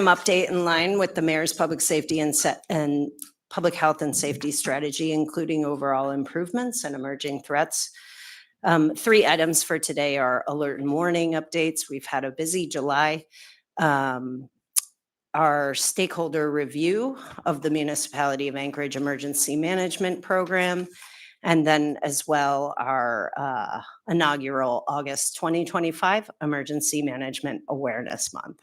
Update in line with the mayor's public safety and public health and safety strategy, including overall improvements and emerging threats. 3 items for today are alert and warning updates. We've had a busy July. Our stakeholder review of the Municipality of Anchorage Emergency Management Program, and then as well our inaugural August 2025 Emergency Management Awareness Month.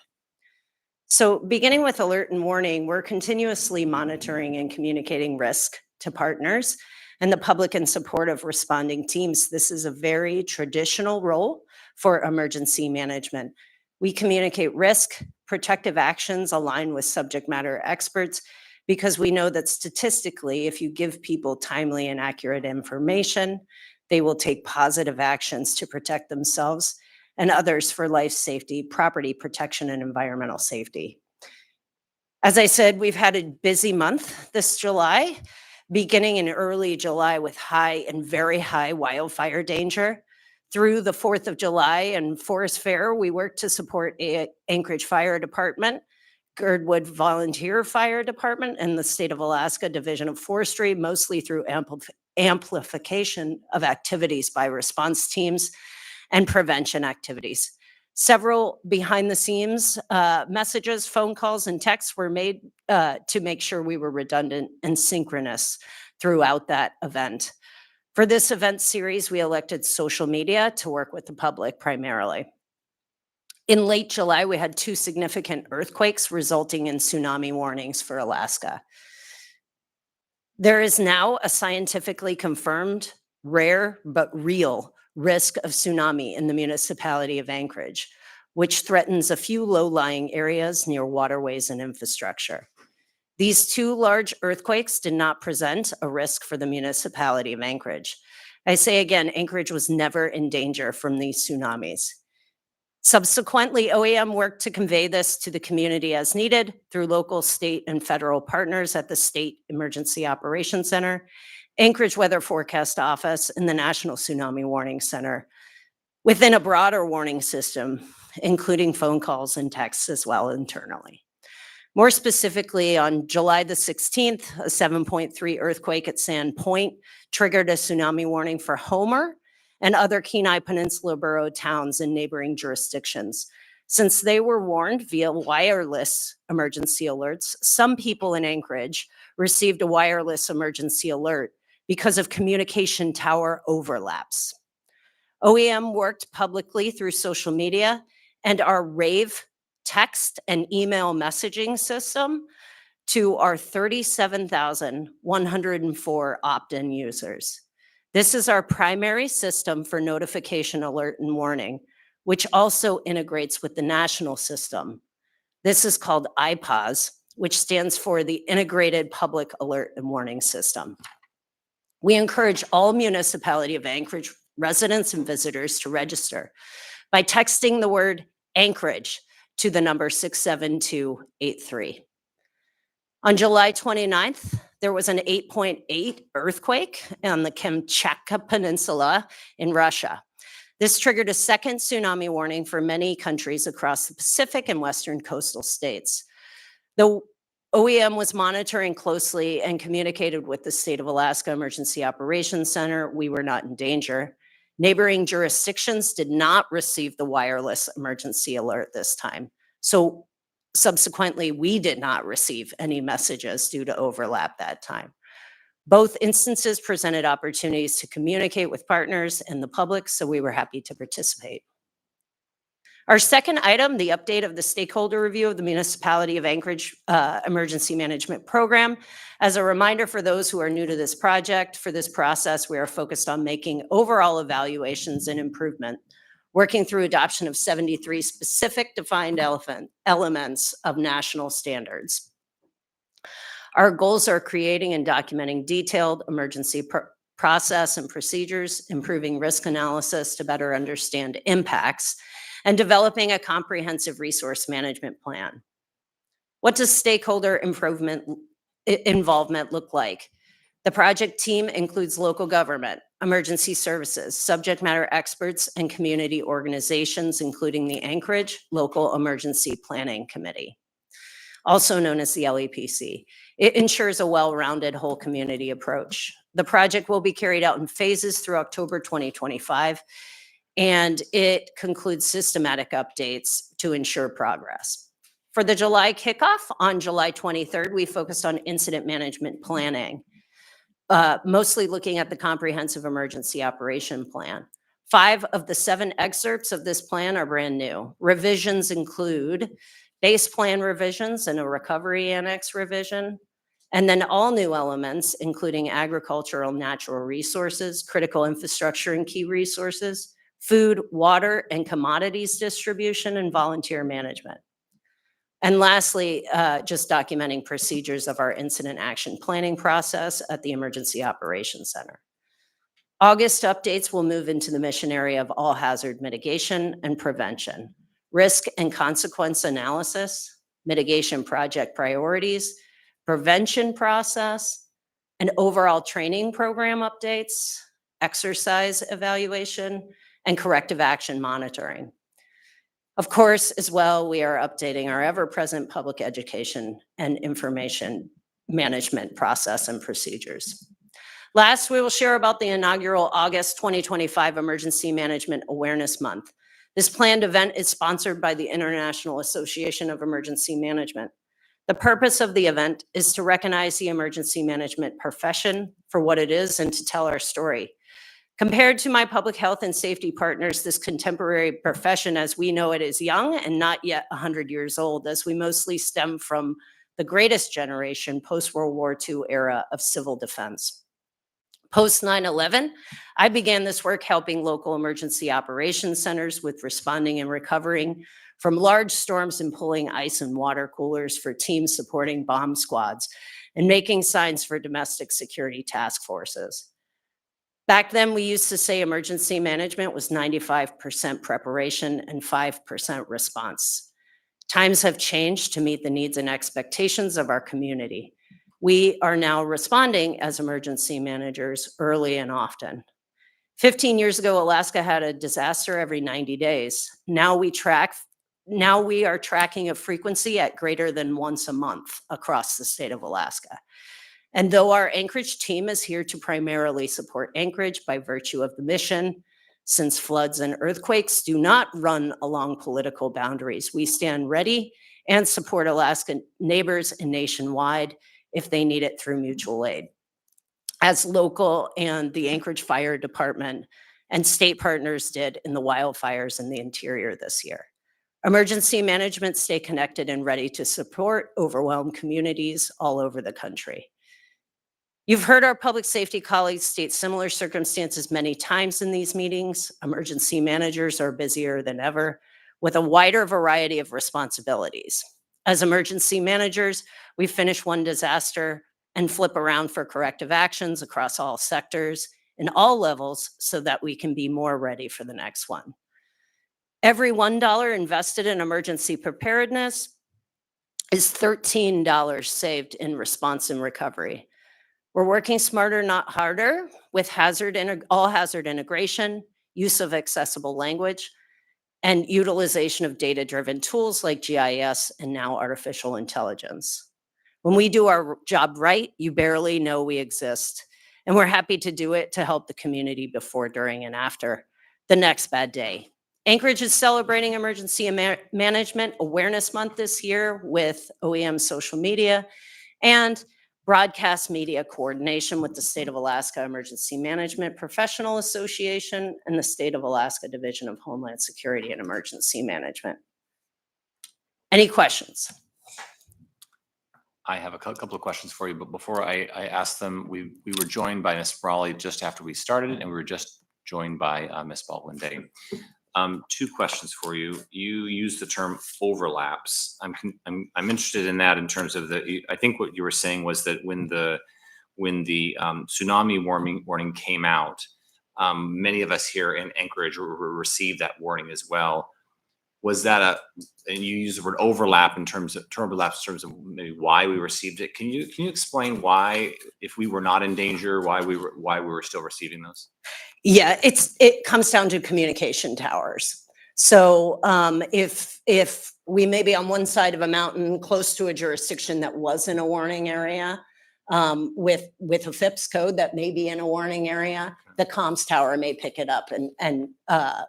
So beginning with alert and warning, we're continuously monitoring and communicating risk to partners and the public in support of responding teams. This is a very traditional role for emergency management. We communicate risk, protective actions align with subject matter experts, because we know that statistically, if you give people timely and accurate information, they will take positive actions to protect themselves and others for life safety, property protection, and environmental safety. As I said, we've had a busy month this July, beginning in early July with high and very high wildfire danger. Through the 4th of July and Forest Fair, we worked to support Anchorage Fire Department, Girdwood Volunteer Fire Department, and the State of Alaska Division of Forestry, mostly through amplification of activities by response teams and prevention activities. Several behind the scenes messages, phone calls, and texts were made to make sure we were redundant and synchronous throughout that event. For this event series, we elected social media to work with the public primarily. In late July, we had 2 significant earthquakes resulting in tsunami warnings for Alaska. There is now a scientifically confirmed, rare but real risk of tsunami in the Municipality of Anchorage, which threatens a few low-lying areas near waterways and infrastructure. These 2 large earthquakes did not present a risk for the Municipality of Anchorage. I say again, Anchorage was never in danger from these tsunamis. Subsequently, OEM worked to convey this to the community as needed through local, state, and federal partners at the State Emergency Operations Center, Anchorage Weather Forecast Office, and the National Tsunami Warning Center, within a broader warning system, including phone calls and texts as well internally. More specifically, on July the 16th, a 7.3 earthquake at Sand Point triggered a tsunami warning for Homer and other Kenai Peninsula borough towns in neighboring jurisdictions. Since they were warned via wireless emergency alerts, some people in Anchorage received a wireless emergency alert because of communication tower overlaps. OEM worked publicly through social media and our RAVE text and email messaging system to our 37,104 opt-in users. This is our primary system for notification, alert, and warning, which also integrates with the national system. This is called IPAWS, which stands for the Integrated Public Alert and Warning System. We encourage all Municipality of Anchorage residents and visitors to register by texting the word Anchorage to the number 67283. On July 29th, there was an 8.8 earthquake on the Kamchatka Peninsula in Russia. This triggered a second tsunami warning for many countries across the Pacific and Western coastal states. The OEM was monitoring closely and communicated with the State of Alaska Emergency Operations Center. We were not in danger. Neighboring jurisdictions did not receive the wireless emergency alert this time. So subsequently, we did not receive any messages due to overlap that time. Both instances presented opportunities to communicate with partners and the public, so we were happy to participate. Our second item, the update of the stakeholder review of the Municipality of Anchorage Emergency Management Program. As a reminder for those who are new to this project, for this process, we are focused on making overall evaluations and improvement, working through adoption of 73 specific defined elements of national standards. Our goals are creating and documenting detailed emergency process and procedures, improving risk analysis to better understand impacts, and developing a comprehensive resource management plan. What does stakeholder involvement look like? The project team includes local government, emergency services, subject matter experts, and community organizations, including the Anchorage Local Emergency Planning Committee. also known as the LEPC. It ensures a well-rounded whole community approach. The project will be carried out in phases through October 2025, and it concludes systematic updates to ensure progress. For the July kickoff on July 23rd, we focused on incident management planning, mostly looking at the Comprehensive Emergency Operation Plan. 5 of the 7 excerpts of this plan are brand new. Revisions include base plan revisions and a recovery annex revision, and then all new elements, including agricultural natural resources, critical infrastructure and key resources, food, water, and commodities distribution, and volunteer management. And lastly, just documenting procedures of our incident action planning process at the Emergency Operations Center. August updates will move into the mission area of all hazard mitigation and prevention, risk and consequence analysis, mitigation project priorities, prevention process, and overall training program updates, exercise evaluation, and corrective action monitoring. Of course, as well, we are updating our ever-present public education and information management process and procedures. Last, we will share about the inaugural August 2025 Emergency Management Awareness Month. This planned event is sponsored by the International Association of Emergency Management. The purpose of the event is to recognize the emergency management profession for what it is and to tell our story. Compared to my public health and safety partners, this contemporary profession as we know it is young and not yet 100 years old, as we mostly stem from the greatest generation post-World War II era of civil defense. Post 9/11, I began this work helping local emergency operations centers with responding and recovering from large storms and pulling ice and water coolers for teams supporting bomb squads and making signs for domestic security task forces. Back then, we used to say emergency management was 95% preparation and 5% response. Times have changed to meet the needs and expectations of our community. We are now responding as emergency managers early and often. 15 years ago, Alaska had a disaster every 90 days. Now we are tracking a frequency at greater than once a month across the state of Alaska. And though our Anchorage team is here to primarily support Anchorage by virtue of the mission, since floods and earthquakes do not run along political boundaries, we stand ready and support Alaskan neighbors and nationwide if they need it through mutual aid. As local and the Anchorage Fire Department and state partners did in the wildfires in the interior this year. Emergency management stay connected and ready to support overwhelmed communities all over the country. You've heard our public safety colleagues state similar circumstances many times in these meetings. Emergency managers are busier than ever with a wider variety of responsibilities. As emergency managers, we finish one disaster and flip around for corrective actions across all sectors in all levels so that we can be more ready for the next one. Every $1 invested in emergency preparedness is $13 saved in response and recovery. We're working smarter, not harder, with all hazard integration, use of accessible language, and utilization of data-driven tools like GIS and now artificial intelligence. When we do our job right, you barely know we exist, and we're happy to do it to help the community before, during, and after the next bad day. Anchorage is celebrating Emergency Management Awareness Month this year with OEM social media and broadcast media coordination with the State of Alaska Emergency Management Professional Association and the State of Alaska Division of Homeland Security and Emergency Management. Any questions? I have a couple of questions for you, but before I ask them, we were joined by Ms. Brawley just after we started, and we were just joined by Ms. Baldwin-Day. 2 questions for you. You used the term overlaps. I'm interested in that in terms of I think what you were saying was that when the tsunami warning came out, many of us here in Anchorage received that warning as well. Was that and you use the word overlap in terms of maybe why we received it. Can you explain why, if we were not in danger, why we were still receiving those? Yeah, it comes down to communication towers. So if we may be on one side of a mountain close to a jurisdiction that was in a warning area, with a FIPS code that may be in a warning area, the comms tower may pick it up and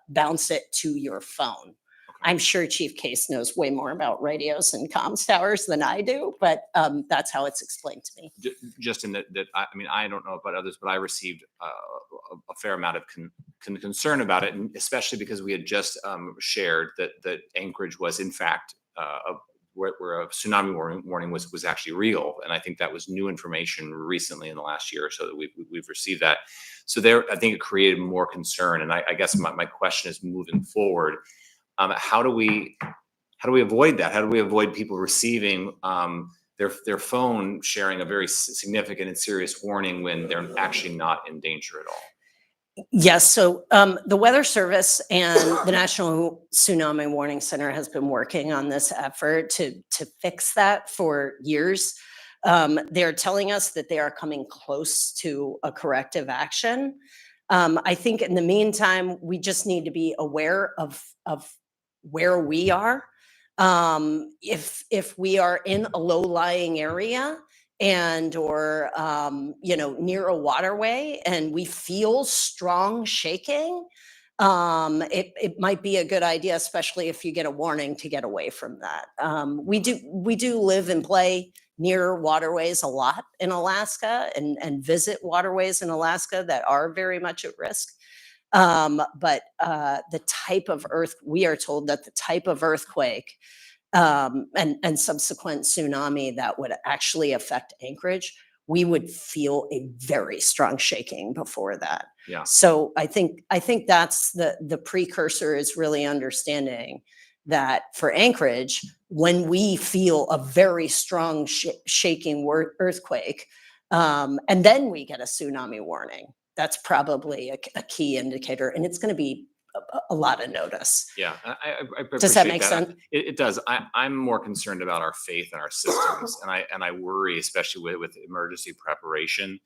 bounce it to your phone. I'm sure Chief Case knows way more about radios and comms towers than I do, but that's how it's explained to me. Just in that, I mean, I don't know about others, but I received a fair amount of concern about it, and especially because we had just shared that Anchorage was in fact where a tsunami warning was actually real, and I think that was new information recently in the last year or so that we've received that. So there, I think it created more concern, and I guess my question is moving forward. How do we avoid that? How do we avoid people receiving their phone sharing a very significant and serious warning when they're actually not in danger at all? Yes. So the Weather Service and the National Tsunami Warning Center has been working on this effort to fix that for years. They're telling us that they are coming close to a corrective action. I think in the meantime, we just need to be aware of where we are. If we are in a low-lying area and or near a waterway and we feel strong shaking, it might be a good idea, especially if you get a warning, to get away from that. We do live and play near waterways a lot in Alaska and visit waterways in Alaska that are very much at risk. But the type of we are told that the type of earthquake and subsequent tsunami that would actually affect Anchorage, we would feel a very strong shaking before that. Yeah. So I think that's the precursor, is really understanding that for Anchorage, when we feel a very strong shaking earthquake, and then we get a tsunami warning, that's probably a key indicator, and it's going to be a lot of notice. Yeah, I Does that appreciate make sense? It does. I'm more concerned about our faith in our systems, and I worry, especially with emergency preparation,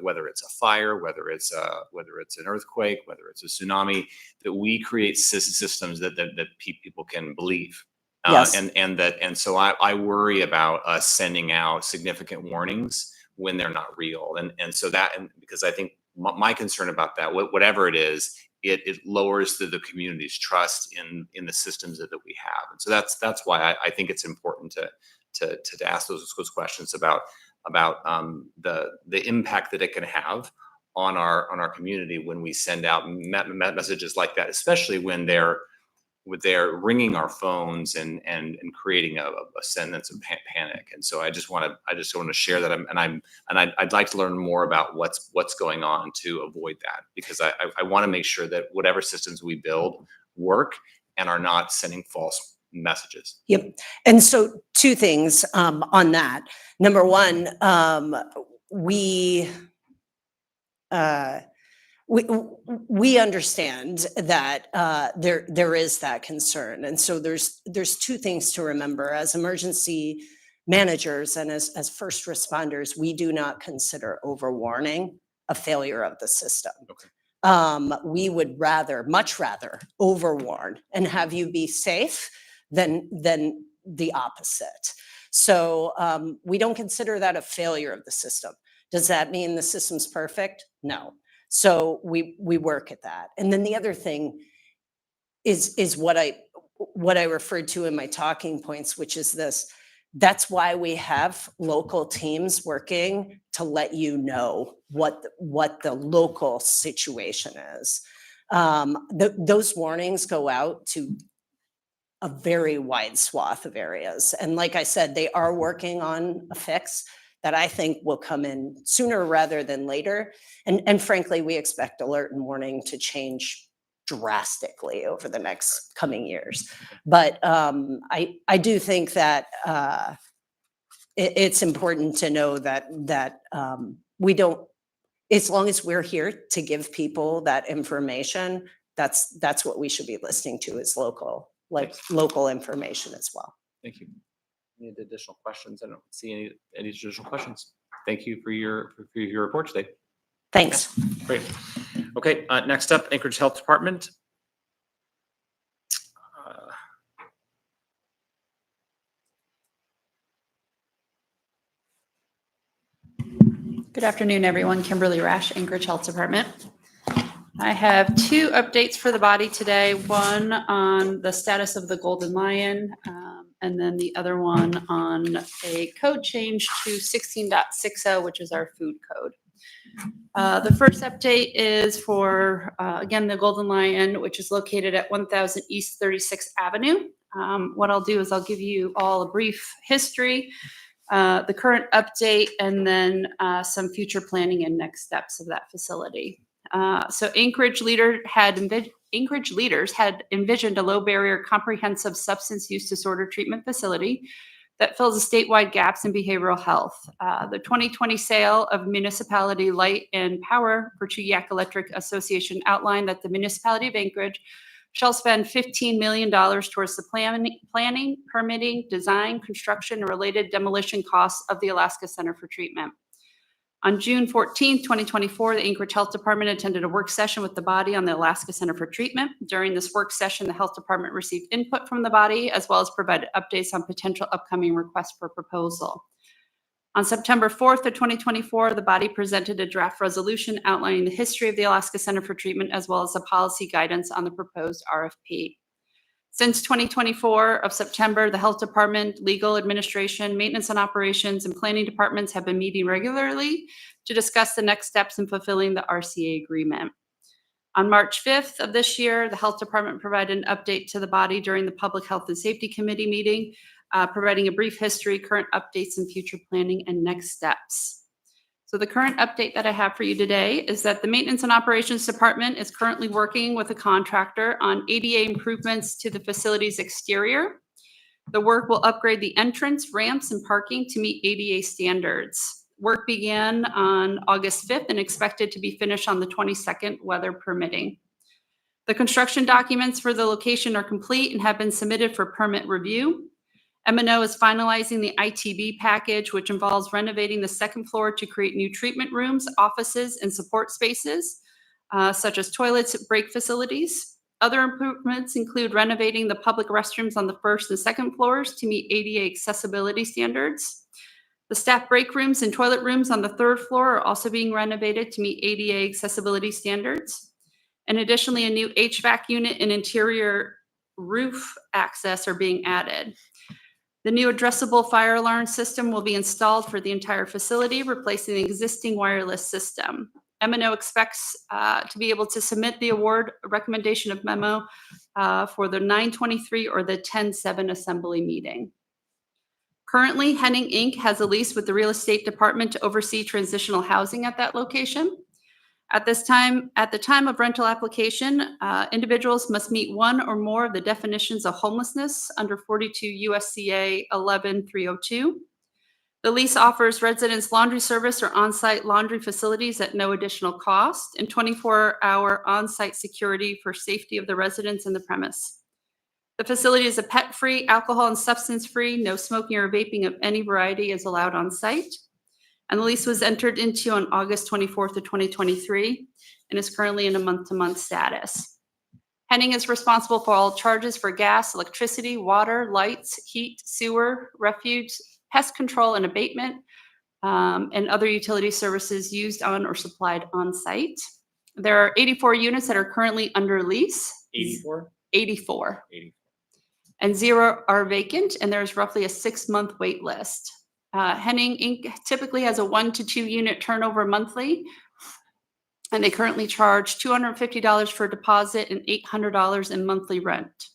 whether it's a fire, whether it's an earthquake, whether it's a tsunami, that we create systems that people can believe. Yes. And so I worry about us sending out significant warnings when they're not real, and so because I think my concern about that, whatever it is, it lowers the community's trust in the systems that we have, and so that's why I think it's important to ask those questions about the impact that it can have on our community when we send out messages like that, especially when they're ringing our phones and creating a sense of panic. And so I just want to share that, I'd like to learn more about what's going on to avoid that, because I want to make sure that whatever systems we build work and are not sending false messages. Yep. And so two things on that. Number one, we understand that there is that concern, and so there's two things to remember as emergency managers and as first responders. We do not consider overwarning a failure of the system. Okay. We would much rather overwarn and have you be safe than the opposite. So we don't consider that a failure of the system. Does that mean the system's perfect? No. So we work at that. And then the other thing is what I referred to in my talking points, which is this. That's why we have local teams working to let you know what the local situation is. Those warnings go out to a very wide swath of areas. And like I said, they are working on a fix that I think will come in sooner rather than later. And frankly, we expect alert and warning to change drastically over the next coming years. But I do think that it's important to know that we don't, as long as we're here to give people that information, that's what we should be listening to, is local information as well. Thank you. Any additional questions? I don't see any additional questions. Thank you for your report today. Thanks. Yeah, great. Okay, next up, Anchorage Health Department. Good afternoon, everyone. Kimberly Rash, Anchorage Health Department. I have two updates for the body today, one on the status of the Golden Lion, and then the other one on a code change to 16.60, which is our food code. The first update is for, again, the Golden Lion, which is located at 1000 East 36th Avenue. What I'll do is I'll give you all a brief history, the current update, and then some future planning and next steps of that facility. So Anchorage leaders had envisioned a low barrier comprehensive substance use disorder treatment facility that fills the statewide gaps in behavioral health. The 2020 sale of municipality Light and Power for Chuyak Electric Association outlined that the municipality of Anchorage shall spend $15 million towards the planning, permitting, design, construction, and related demolition costs of the Alaska Center for Treatment. On June 14, 2024, the Anchorage Health Department attended a work session with the body on the Alaska Center for Treatment. During this work session, the Health Department received input from the body, as well as provided updates on potential upcoming requests for proposal. On September 4th of 2024, the body presented a draft resolution outlining the history of the Alaska Center for Treatment, as well as the policy guidance on the proposed RFP. Since 2024 of September, the Health Department, Legal Administration, Maintenance and Operations, and Planning Departments have been meeting regularly to discuss the next steps in fulfilling the RCA agreement. On March 5th of this year, the Health Department provided an update to the body during the Public Health and Safety Committee meeting, providing a brief history, current updates, and future planning and next steps. So the current update that I have for you today is that the Maintenance and Operations Department is currently working with a contractor on ADA improvements to the facility's exterior. The work will upgrade the entrance, ramps, and parking to meet ADA standards. Work began on August 5th and expected to be finished on the 22nd, weather permitting. The construction documents for the location are complete and have been submitted for permit review. M&O is finalizing the ITB package, which involves renovating the second floor to create new treatment rooms, offices, and support spaces, such as toilets, break facilities. Other improvements include renovating the public restrooms on the first and second floors to meet ADA accessibility standards. The staff break rooms and toilet rooms on the third floor are also being renovated to meet ADA accessibility standards. And additionally, a new HVAC unit and interior roof access are being added. The new addressable fire alarm system will be installed for the entire facility, replacing the existing wireless system. M&O expects to be able to submit the award recommendation of memo for the 9/23 or the 10/7 assembly meeting. Currently, Henning Inc. has a lease with the real estate department to oversee transitional housing at that location. At the time of rental application, individuals must meet one or more of the definitions of homelessness under 42 USCA 11-302. The lease offers residents laundry service or on-site laundry facilities at no additional cost and 24-hour on-site security for safety of the residents in the premise. The facility is a pet-free, alcohol and substance-free, no smoking or vaping of any variety is allowed on site. And the lease was entered into on August 24th of 2023 and is currently in a month-to-month status. Henning is responsible for all charges for gas, electricity, water, lights, heat, sewer, refuge, pest control and abatement, and other utility services used on or supplied on site. There are 84 units that are currently under lease. 84? 84. 84. And 0 are vacant, and there's roughly a 6-month wait list. Henning Inc. typically has a 1 to 2 unit turnover monthly, and they currently charge $250 for deposit and $800 in monthly rent.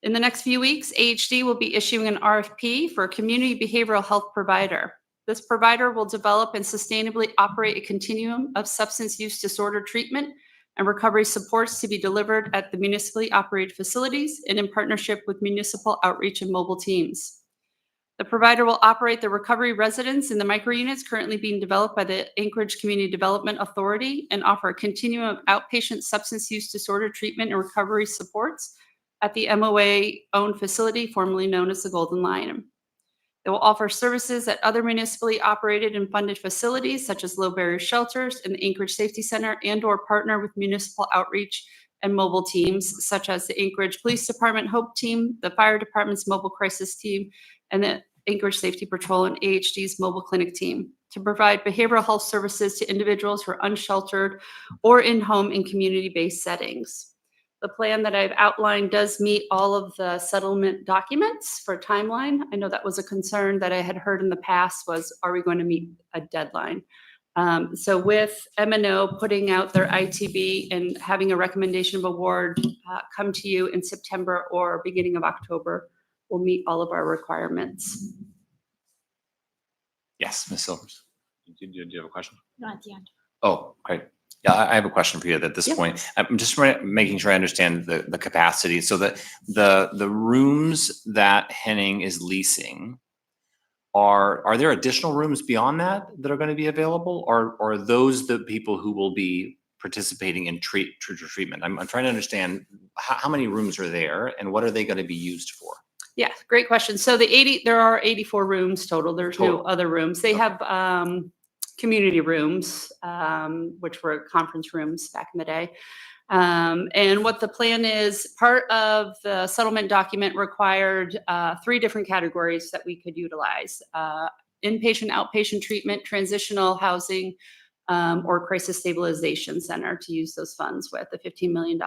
In the next few weeks, AHD will be issuing an RFP for a community behavioral health provider. This provider will develop and sustainably operate a continuum of substance use disorder treatment and recovery supports to be delivered at the municipally operated facilities and in partnership with municipal outreach and mobile teams. The provider will operate the recovery residence in the microunits currently being developed by the Anchorage Community Development Authority and offer a continuum of outpatient substance use disorder treatment and recovery supports at the MOA-owned facility formerly known as the Golden Lion. It will offer services at other municipally operated and funded facilities such as low barrier shelters and the Anchorage Safety Center and/or partner with municipal outreach and mobile teams such as the Anchorage Police Department HOPE team, the Fire Department's mobile crisis team, and the Anchorage Safety Patrol and AHD's mobile clinic team to provide behavioral health services to individuals who are unsheltered or in home and community-based settings. The plan that I've outlined does meet all of the settlement documents for timeline. I know that was a concern that I had heard in the past was, are we going to meet a deadline? So with M&O putting out their ITB and having a recommendation of award come to you in September or beginning of October, we'll meet all of our requirements. Yes, Ms. Silvers. Do you have a question? No, at the end. Oh, great. Yeah, I have a question for you at this Yeah. point. I'm just making sure I understand the capacity. So the rooms that Henning is leasing, are there additional rooms beyond that that are going to be available? Or are those the people who will be participating in treatment? I'm trying to understand how many rooms are there and what are they going to be used for? Yeah, great question. So there are 84 rooms total. There's no Total. other rooms. They Okay. have community rooms, which were conference rooms back in the day. And what the plan is, part of the settlement document required 3 different categories that we could utilize. Inpatient, outpatient treatment, transitional housing, or crisis stabilization center to use those funds with, the $15 million.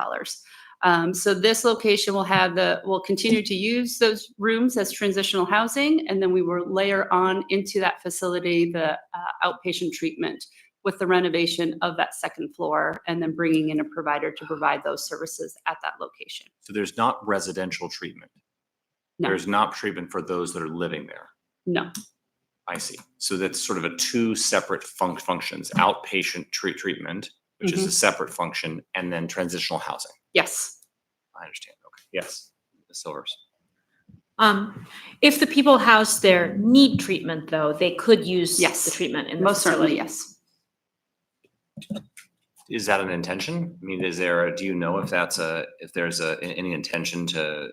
So this location will continue to use those rooms as transitional housing, and then we will layer on into that facility the outpatient treatment with the renovation of that second floor, and then bringing in a provider to provide those services at that location. So there's not residential treatment. No. There's not treatment for those that are living there. No, I see. So that's sort of a 2 separate functions, outpatient treatment, which is a separate function, and then transitional housing. yes. I understand. Okay. Yes. Ms. Silvers. If the people housed there need treatment, though, they could use Yes. the treatment in the Most certainly, facility. yes. Is that an intention? I mean, do you know if there's any intention to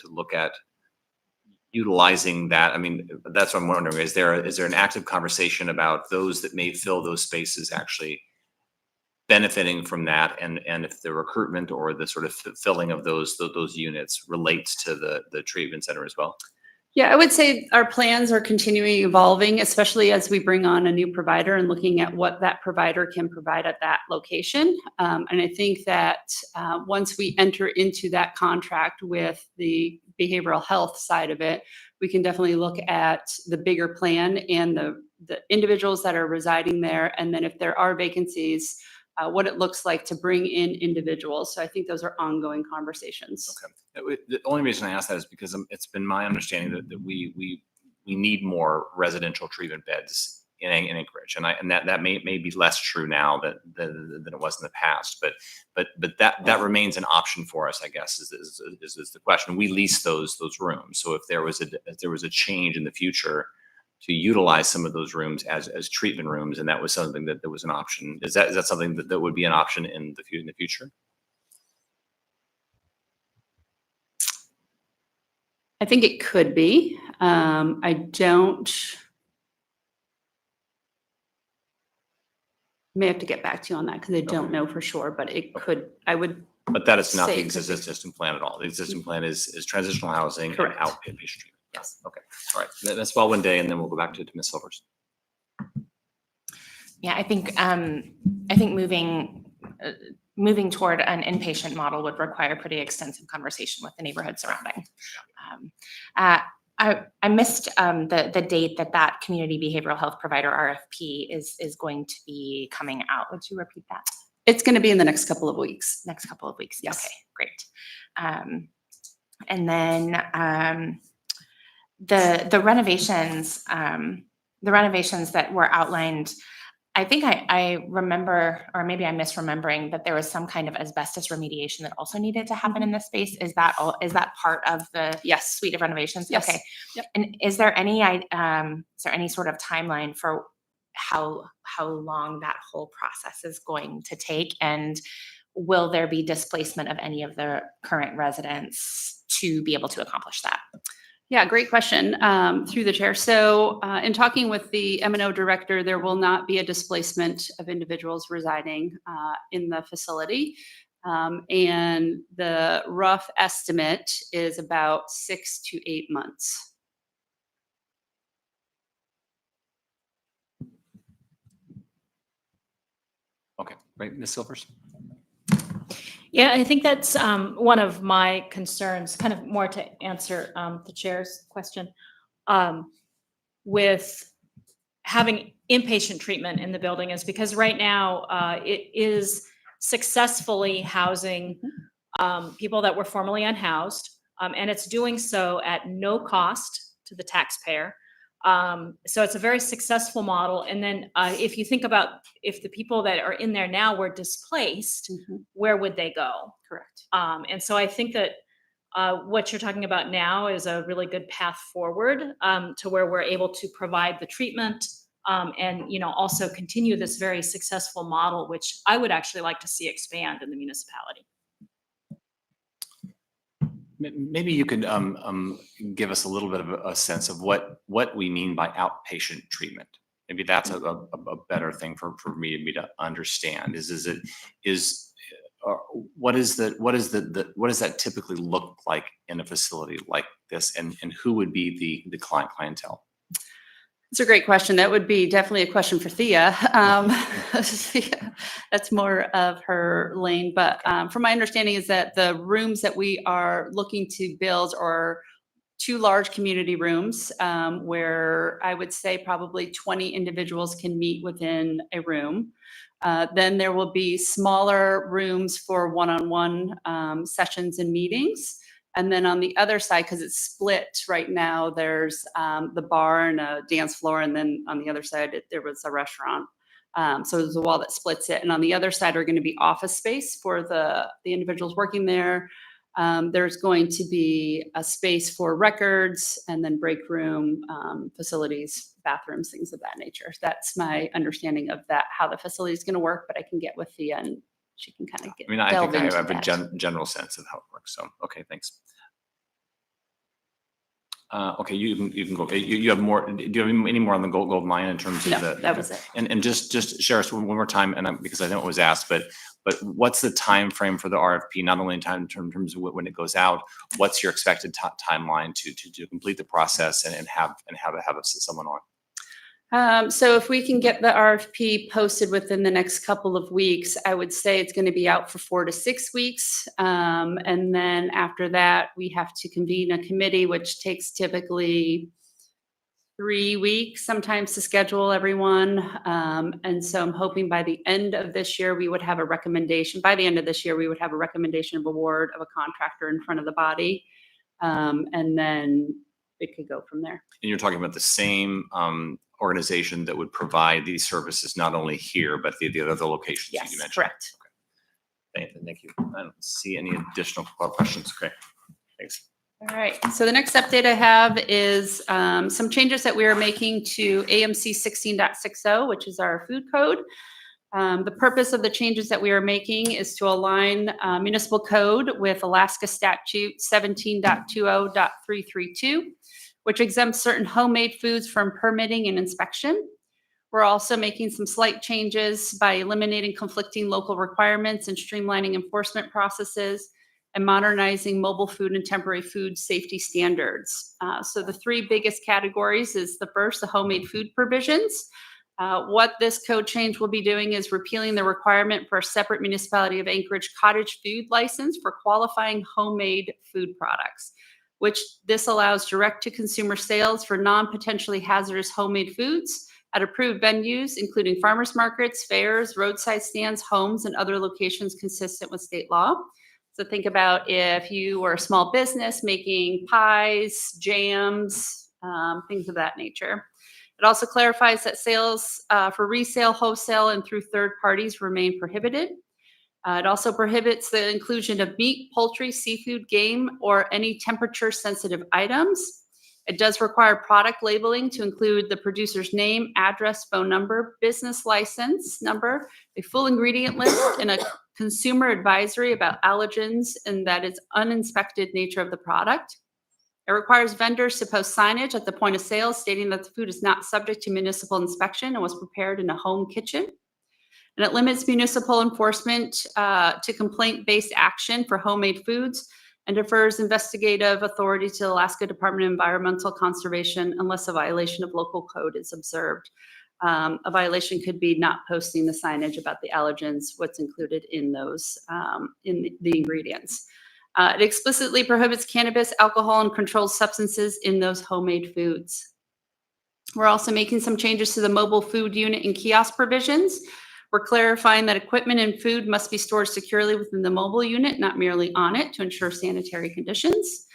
look at utilizing that? I mean, that's what I'm wondering. Is there an active conversation about those that may fill those spaces actually benefiting from that, and if the recruitment or the sort of filling of those units relates to the treatment center as well? Yeah, I would say our plans are continuing evolving, especially as we bring on a new provider and looking at what that provider can provide at that location. And I think that once we enter into that contract with the behavioral health side of it, we can definitely look at the bigger plan and the individuals that are residing there. And then if there are vacancies, what it looks like to bring in individuals. So I think those are ongoing conversations. Okay. The only reason I ask that is because it's been my understanding that we need more residential treatment beds in Anchorage, and that may be less true now than it was in the past. But that remains an option for us, I guess. Is the question? We lease those rooms, so if there was a change in the future to utilize some of those rooms as treatment rooms, and that was something that was an option. Is that something that would be an option in the future? I think it could be. May have to get back to you on that because I don't know for sure, but it could, I would, But that is not the Say it could be. existing plan at all. The existing plan is transitional housing and Correct. outpatient treatment. yes. Okay, all right. Ms. Baldwin-Day, and then we'll go back to Ms. Silvers. Yeah, I think moving toward an inpatient model would require pretty extensive conversation with the neighborhood surrounding. I missed the date that community behavioral health provider RFP is going to be coming out. Would you repeat that? It's going to be in the next couple of weeks. Next couple of weeks? Yes. Okay, great. And then the renovations that were outlined, I think I remember, or maybe I'm misremembering, that there was some kind of asbestos remediation that also needed to happen in this space. Is that part of the Yes. suite of renovations? Yes. Okay. Yep. And is there any sort of timeline for how long that whole process is going to take? And will there be displacement of any of the current residents to be able to accomplish that? Yeah, great question through the chair. So in talking with the M&O director, there will not be a displacement of individuals residing in the facility. And the rough estimate is about 6 to 8 months. Right, Ms. Silvers? Yeah, I think that's one of my concerns, kind of more to answer the chair's question. With having inpatient treatment in the building is because right now it is successfully housing people that were formerly unhoused, and it's doing so at no cost to the taxpayer. So it's a very successful model. And then if you think about if the people that are in there now were displaced, where would they go? Correct. And so I think that what you're talking about now is a really good path forward to where we're able to provide the treatment and also continue this very successful model, which I would actually like to see expand in the municipality. Maybe you could give us a little bit of a sense of what we mean by outpatient treatment. Maybe that's a better thing for me to understand. What does that typically look like in a facility like this, and who would be the clientele? It's a great question. That would be definitely a question for Thea. That's more of her lane. But from my understanding is that the rooms that we are looking to build are 2 large community rooms where I would say probably 20 individuals can meet within a room. Then there will be smaller rooms for one-on-one sessions and meetings. And then on the other side, because it's split right now, there's the bar and a dance floor. And then on the other side, there was a restaurant. So there's a wall that splits it. And on the other side are going to be office space for the individuals working there. There's going to be a space for records and then break room facilities, bathrooms, things of that nature. That's my understanding of that, how the facility is going to work, but I can get with Thea and she can kind of get. I mean, I think delve I into have a that. general sense of how it works. So, okay, thanks. Okay, you can go. You have more. Do you have any more on the gold mine in terms of No, that was it. And just share us one more time, and because I know it was asked, but what's the time frame for the RFP? Not only in terms of when it goes out, what's your expected timeline to complete the process and have someone on? So if we can get the RFP posted within the next couple of weeks, I would say it's going to be out for 4 to 6 weeks. And then after that, we have to convene a committee, which takes typically 3 weeks sometimes to schedule everyone. And so I'm hoping by the end of this year, we would have a recommendation. By the end of this year, we would have a recommendation of award of a contractor in front of the body. And then it could go from there. And you're talking about the same organization that would provide these services not only here but the other locations that you Yes, mentioned. correct. Thank you. I don't see any additional questions. Okay, thanks. All right, so the next update I have is some changes that we are making to AMC 16.60, which is our food code. The purpose of the changes that we are making is to align municipal code with Alaska statute 17.20.332, which exempts certain homemade foods from permitting and inspection. We're also making some slight changes by eliminating conflicting local requirements and streamlining enforcement processes and modernizing mobile food and temporary food safety standards. So the 3 biggest categories is the first, the homemade food provisions. What this code change will be doing is repealing the requirement for a separate Municipality of Anchorage cottage food license for qualifying homemade food products, which this allows direct-to-consumer sales for non-potentially hazardous homemade foods at approved venues, including farmers markets, fairs, roadside stands, homes, and other locations consistent with state law. So think about if you were a small business making pies, jams, things of that nature. It also clarifies that sales for resale, wholesale, and through third parties remain prohibited. It also prohibits the inclusion of meat, poultry, seafood, game, or any temperature-sensitive items. It does require product labeling to include the producer's name, address, phone number, business license number, a full ingredient list, and a consumer advisory about allergens and that is uninspected nature of the product. It requires vendors to post signage at the point of sale stating that the food is not subject to municipal inspection and was prepared in a home kitchen. And it limits municipal enforcement to complaint-based action for homemade foods and defers investigative authority to the Alaska Department of Environmental Conservation unless a violation of local code is observed. A violation could be not posting the signage about the allergens, what's included in those, in the ingredients. It explicitly prohibits cannabis, alcohol, and controlled substances in those homemade foods. We're also making some changes to the mobile food unit and kiosk provisions. We're clarifying that equipment and food must be stored securely within the mobile unit, not merely on it, to ensure sanitary conditions.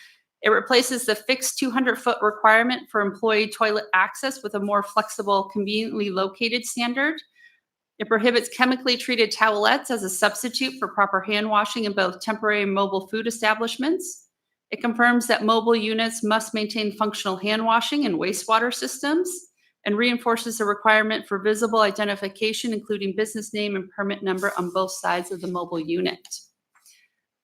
It replaces the fixed 200-foot requirement for employee toilet access with a more flexible, conveniently located standard. It prohibits chemically treated towelettes as a substitute for proper hand washing in both temporary and mobile food establishments. It confirms that mobile units must maintain functional hand washing and wastewater systems, and reinforces the requirement for visible identification, including business name and permit number on both sides of the mobile unit.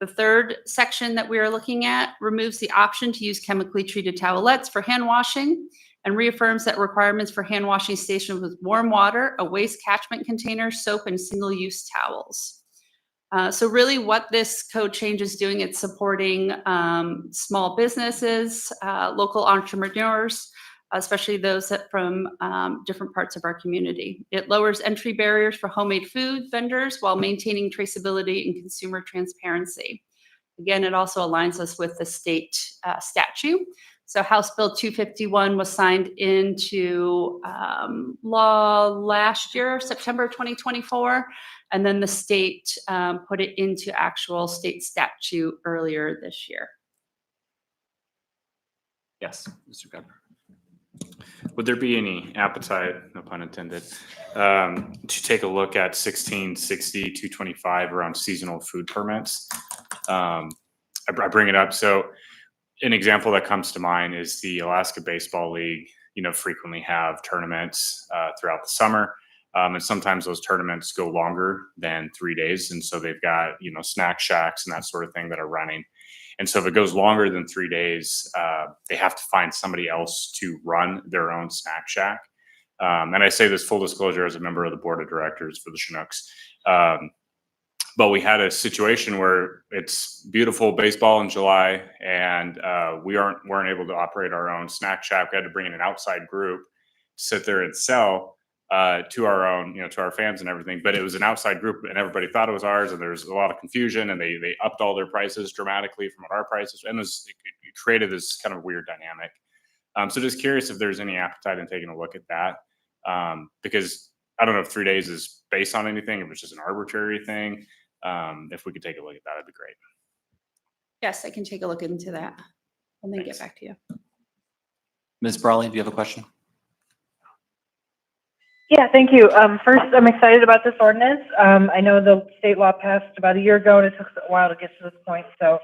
The third section that we are looking at removes the option to use chemically treated towelettes for hand washing and reaffirms that requirements for hand washing stations with warm water, a waste catchment container, soap, and single-use towels. So really what this code change is doing, it's supporting small businesses, local entrepreneurs, especially those that from different parts of our community. It lowers entry barriers for homemade food vendors while maintaining traceability and consumer transparency. Again, it also aligns us with the state statute. So House Bill 251 was signed into law last year, September 2024, and then the state put it into actual state statute earlier this year. Yes, Mr. Gardner. Would there be any appetite, no pun intended, to take a look at 1660, 225 around seasonal food permits? I bring it up. So an example that comes to mind is the Alaska Baseball League, frequently have tournaments throughout the summer. And sometimes those tournaments go longer than 3 days. And so they've got, snack shacks and that sort of thing that are running. And so if it goes longer than 3 days, they have to find somebody else to run their own snack shack. And I say this full disclosure as a member of the board of directors for the Chinooks. But we had a situation where it's beautiful baseball in July, and we weren't able to operate our own snack shack. We had to bring in an outside group to sit there and sell to our own, to our fans and everything. But it was an outside group, and everybody thought it was ours, and there's a lot of confusion, and they upped all their prices dramatically from what our prices, and it created this kind of weird dynamic. So just curious if there's any appetite in taking a look at that, because I don't know if 3 days is based on anything, if it's just an arbitrary thing. If we could take a look at that, it'd be great. Yes, I can take a look into that and then Thanks. get back to you. Ms. Brawley, do you have a question? Yeah, thank you. First, I'm excited about this ordinance. I know the state law passed about a year ago, and it took a while to get to this point, so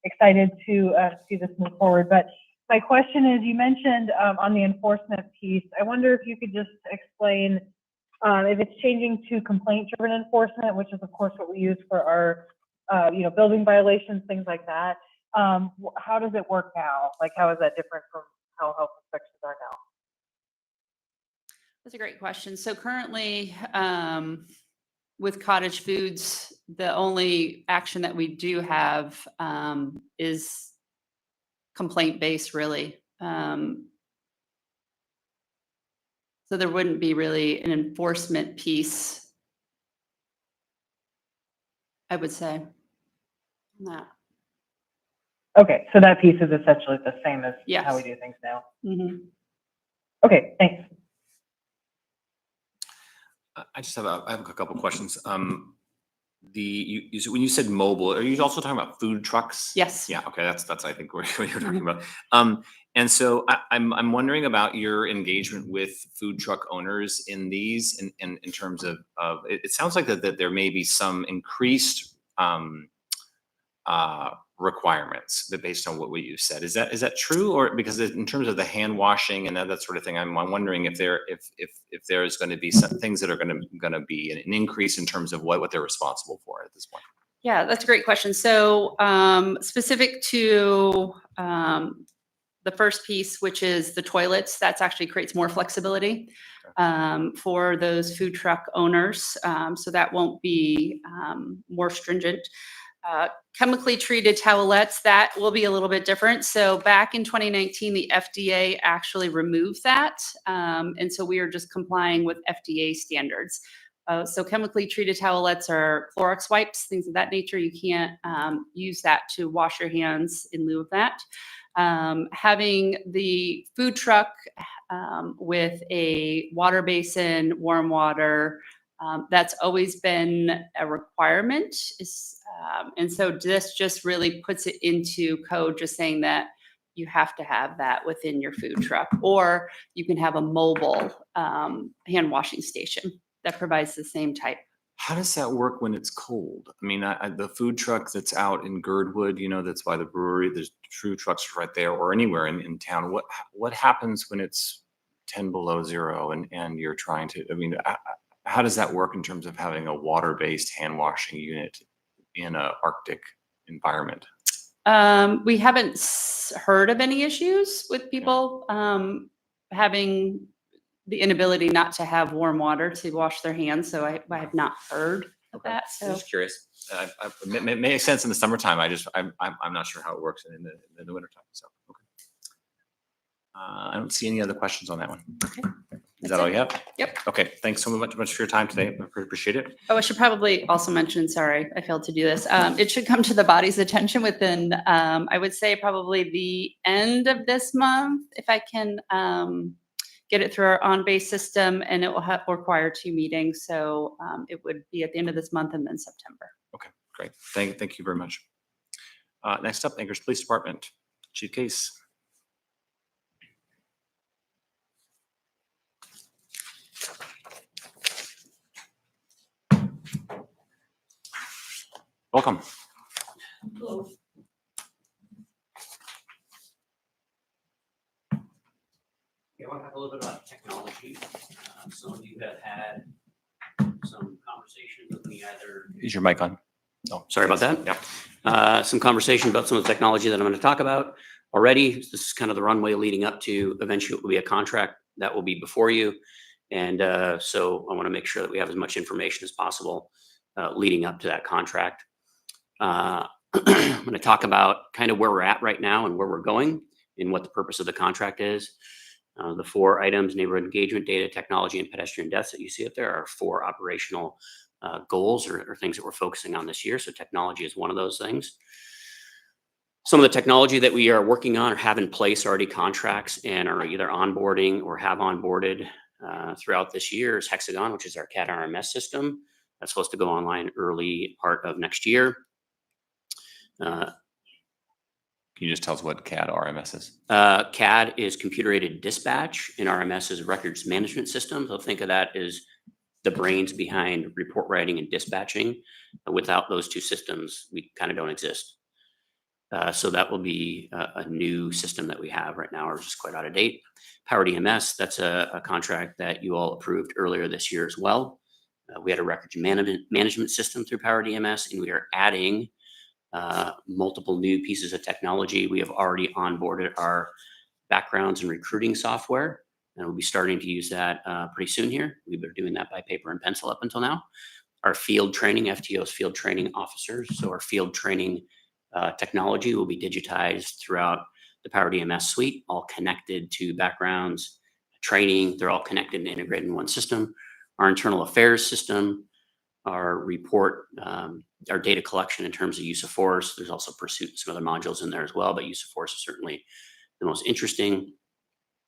excited to see this move forward. But my question is, you mentioned on the enforcement piece, I wonder if you could just explain if it's changing to complaint-driven enforcement, which is, of course, what we use for our, building violations, things like that. How does it work now? Like, how is that different from how health inspections are now? That's a great question. So currently, with Cottage Foods, the only action that we do have is complaint-based, really. So there wouldn't be really an enforcement piece, I would say. No. Okay, so that piece is essentially the same as Yes. how we do things now. Mhm. Okay, thanks. I have a couple questions. When you said mobile, are you also talking about food trucks? Yes. Yeah. Okay. That's I think what you're talking about. And so I'm wondering about your engagement with food truck owners in these, in terms of it sounds like that there may be some increased requirements that based on what you said. Is that true? Or because in terms of the hand washing and that sort of thing, I'm wondering if there is going to be some things that are going to be an increase in terms of what they're responsible for at this point. Yeah, that's a great question. So specific to the first piece, which is the toilets, that's actually creates more flexibility for those food truck owners. So that won't be more stringent. Chemically treated towelettes, that will be a little bit different. So back in 2019, the FDA actually removed that. And so we are just complying with FDA standards. So chemically treated towelettes are Clorox wipes, things of that nature. You can't use that to wash your hands in lieu of that. Having the food truck with a water basin, warm water, that's always been a requirement. And so this just really puts it into code, just saying that you have to have that within your food truck, or you can have a mobile hand washing station that provides the same type. How does that work when it's cold? I mean, the food truck that's out in Girdwood, that's by the brewery, there's food trucks right there, or anywhere in town. What happens when it's 10 below zero and you're trying to, how does that work in terms of having a water-based hand washing unit in a Arctic environment? We haven't heard of any issues with people having the inability not to have warm water to wash their hands. So I have not heard of that. I'm So just curious. It makes sense in the summertime. I'm not sure how it works in the wintertime. So, okay. I don't see any other questions on that one. Is that all you have? Yep. Okay. Thanks so much for your time today. I appreciate it. Oh, I should probably also mention, sorry, I failed to do this. It should come to the body's attention within, I would say probably the end of this month, if I can get it through our on-base system, and it will require 2 meetings. So it would be at the end of this month and then September. Okay, great. Thank you very much. Next up, Anchorage Police Department, Chief Case. Welcome. Hello. Yeah, I want to talk a little bit about technology. Some of you have had some conversations with me either. Is your mic on? Oh, Sorry about that. Yeah. Some conversation about some of the technology that I'm going to talk about already. This is kind of the runway leading up to eventually it will be a contract that will be before you. And so I want to make sure that we have as much information as possible leading up to that contract. I'm going to talk about kind of where we're at right now and where we're going and what the purpose of the contract is. The 4 items, neighborhood engagement, data, technology, and pedestrian deaths that you see up there are 4 operational goals or things that we're focusing on this year. So technology is one of those things. Some of the technology that we are working on or have in place already contracts and are either onboarding or have onboarded throughout this year is Hexagon, which is our CAD RMS system. That's supposed to go online early part of next year. Can you just tell us what CAD RMS is? CAD is computer-aided dispatch, and RMS is records management system. So think of that as the brains behind report writing and dispatching. Without those 2 systems, we kind of don't exist. So that will be a new system that we have right now, or just quite out of date. Powered EMS, that's a contract that you all approved earlier this year as well. We had a records management system through Powered EMS, and we are adding multiple new pieces of technology. We have already onboarded our backgrounds and recruiting software, and we'll be starting to use that pretty soon here. We've been doing that by paper and pencil up until now. Our field training, FTO's field training officers, so our field training technology will be digitized throughout the Powered EMS suite, all connected to backgrounds, training. They're all connected and integrated in one system. Our internal affairs system, our report, our data collection in terms of use of force. There's also pursuit and some other modules in there as well, but use of force is certainly the most interesting.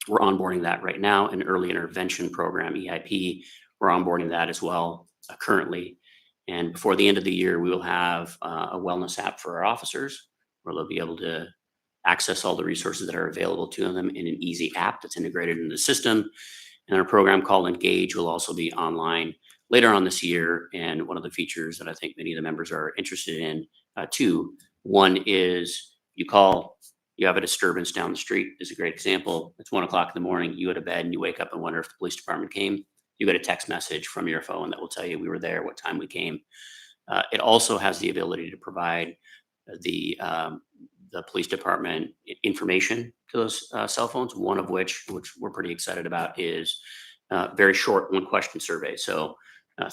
We're onboarding that right now. An early intervention program, EIP, we're onboarding that as well currently. And before the end of the year, we will have a wellness app for our officers where they'll be able to access all the resources that are available to them in an easy app that's integrated in the system. And our program called Engage will also be online later on this year. And one of the features that I think many of the members are interested in too, one is you call, you have a disturbance down the street is a great example. It's 1 o'clock in the morning, you go to bed and you wake up and wonder if the police department came. You get a text message from your phone that will tell you we were there, what time we came. It also has the ability to provide the police department information to those cell phones, one of which we're pretty excited about, is very short 1-question survey. So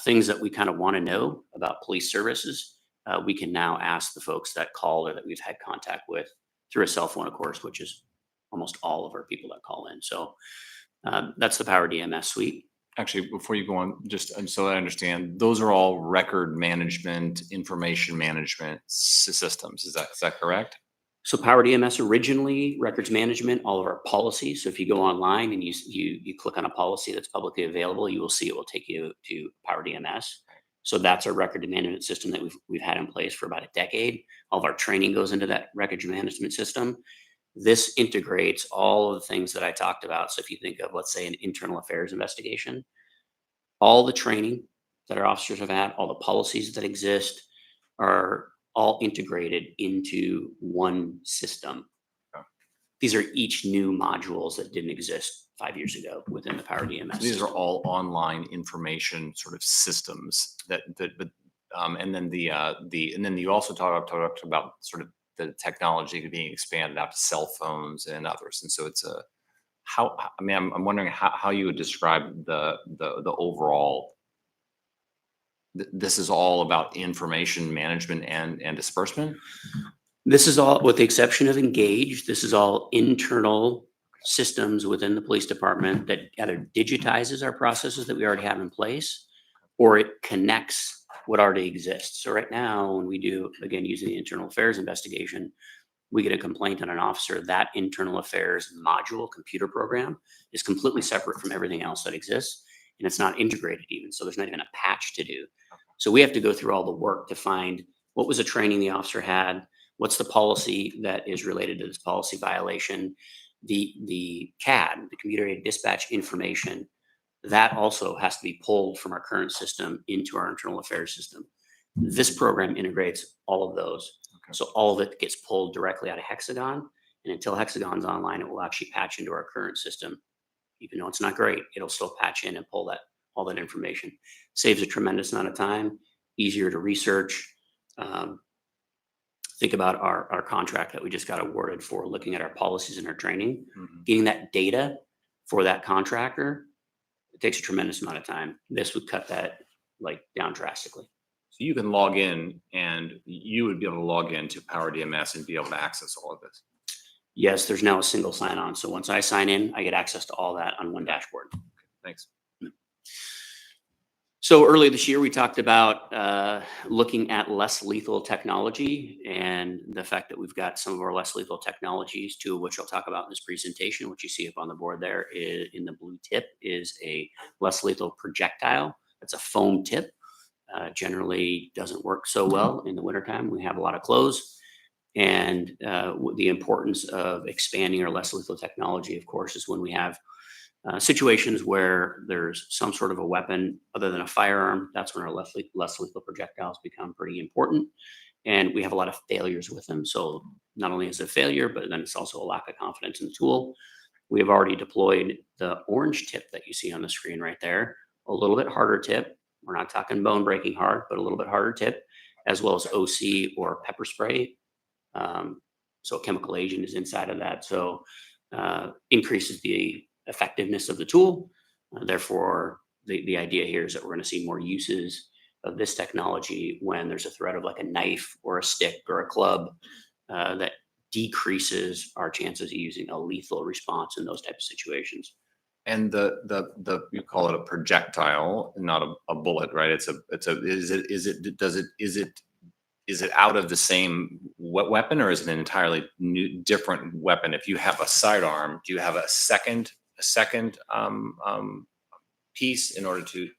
things that we kind of want to know about police services, we can now ask the folks that call or that we've had contact with through a cell phone, of course, which is almost all of our people that call in. So that's the Power DMS suite. Actually, before you go on, just so I understand, those are all record management, information management systems. Is that correct? So Power DMS originally records management, all of our policies. So if you go online and you click on a policy that's publicly available, you will see it will take you to Power DMS. So that's our record management system that we've had in place for about a decade. All of our training goes into that record management system. This integrates all of the things that I talked about. So if you think of, let's say, an internal affairs investigation, all the training that our officers have had, all the policies that exist are all integrated into one system. Okay. These are each new modules that didn't exist 5 years ago within the Power DMS. These are system. all online information sort of systems but and then and then you also talked about sort of the technology being expanded out to cell phones and others. And so it's I'm wondering how you would describe the overall. This is all about information management and disbursement. This is all, with the exception of Engage, this is all internal systems within the police department that either digitizes our processes that we already have in place, or it connects what already exists. So right now, when we do, again, using the internal affairs investigation, we get a complaint on an officer, that internal affairs module computer program is completely separate from everything else that exists. And it's not integrated even. So there's not even a patch to do. So we have to go through all the work to find what was the training the officer had, what's the policy that is related to this policy violation, the CAD, the computer aided dispatch information, that also has to be pulled from our current system into our internal affairs system. This program integrates all of those. Okay. So all of it gets pulled directly out of Hexagon, and until Hexagon's online, it will actually patch into our current system. Even though it's not great, it'll still patch in and pull all that information. Saves a tremendous amount of time, easier to research. Think about our contract that we just got awarded for looking at our policies and our training. Mhm. Getting that data for that contractor, it takes a tremendous amount of time. This would cut that down drastically. So you can log in and you would be able to log in to Power DMS and be able to access all of this. Yes, there's now a single sign-on. So once I sign in, I get access to all that on one dashboard. Thanks. So earlier this year, we talked about looking at less lethal technology and the fact that we've got some of our less lethal technologies, two of which I'll talk about in this presentation. What you see up on the board there in the blue tip is a less lethal projectile. It's a foam tip. Generally doesn't work so well in the wintertime. We have a lot of clothes. And the importance of expanding our less lethal technology, of course, is when we have situations where there's some sort of a weapon other than a firearm. That's when our less lethal projectiles become pretty important. And we have a lot of failures with them. So not only is it a failure, but then it's also a lack of confidence in the tool. We have already deployed the orange tip that you see on the screen right there, a little bit harder tip. We're not talking bone breaking hard, but a little bit harder tip, as well as OC or pepper spray. So a chemical agent is inside of that. So increases the effectiveness of the tool. Therefore, the idea here is that we're going to see more uses of this technology when there's a threat of like a knife or a stick or a club that decreases our chances of using a lethal response in those types of situations. And you call it a projectile, not a bullet, right? Is it out of the same weapon, or is it an entirely new, different weapon? If you have a sidearm, do you have a second piece in order to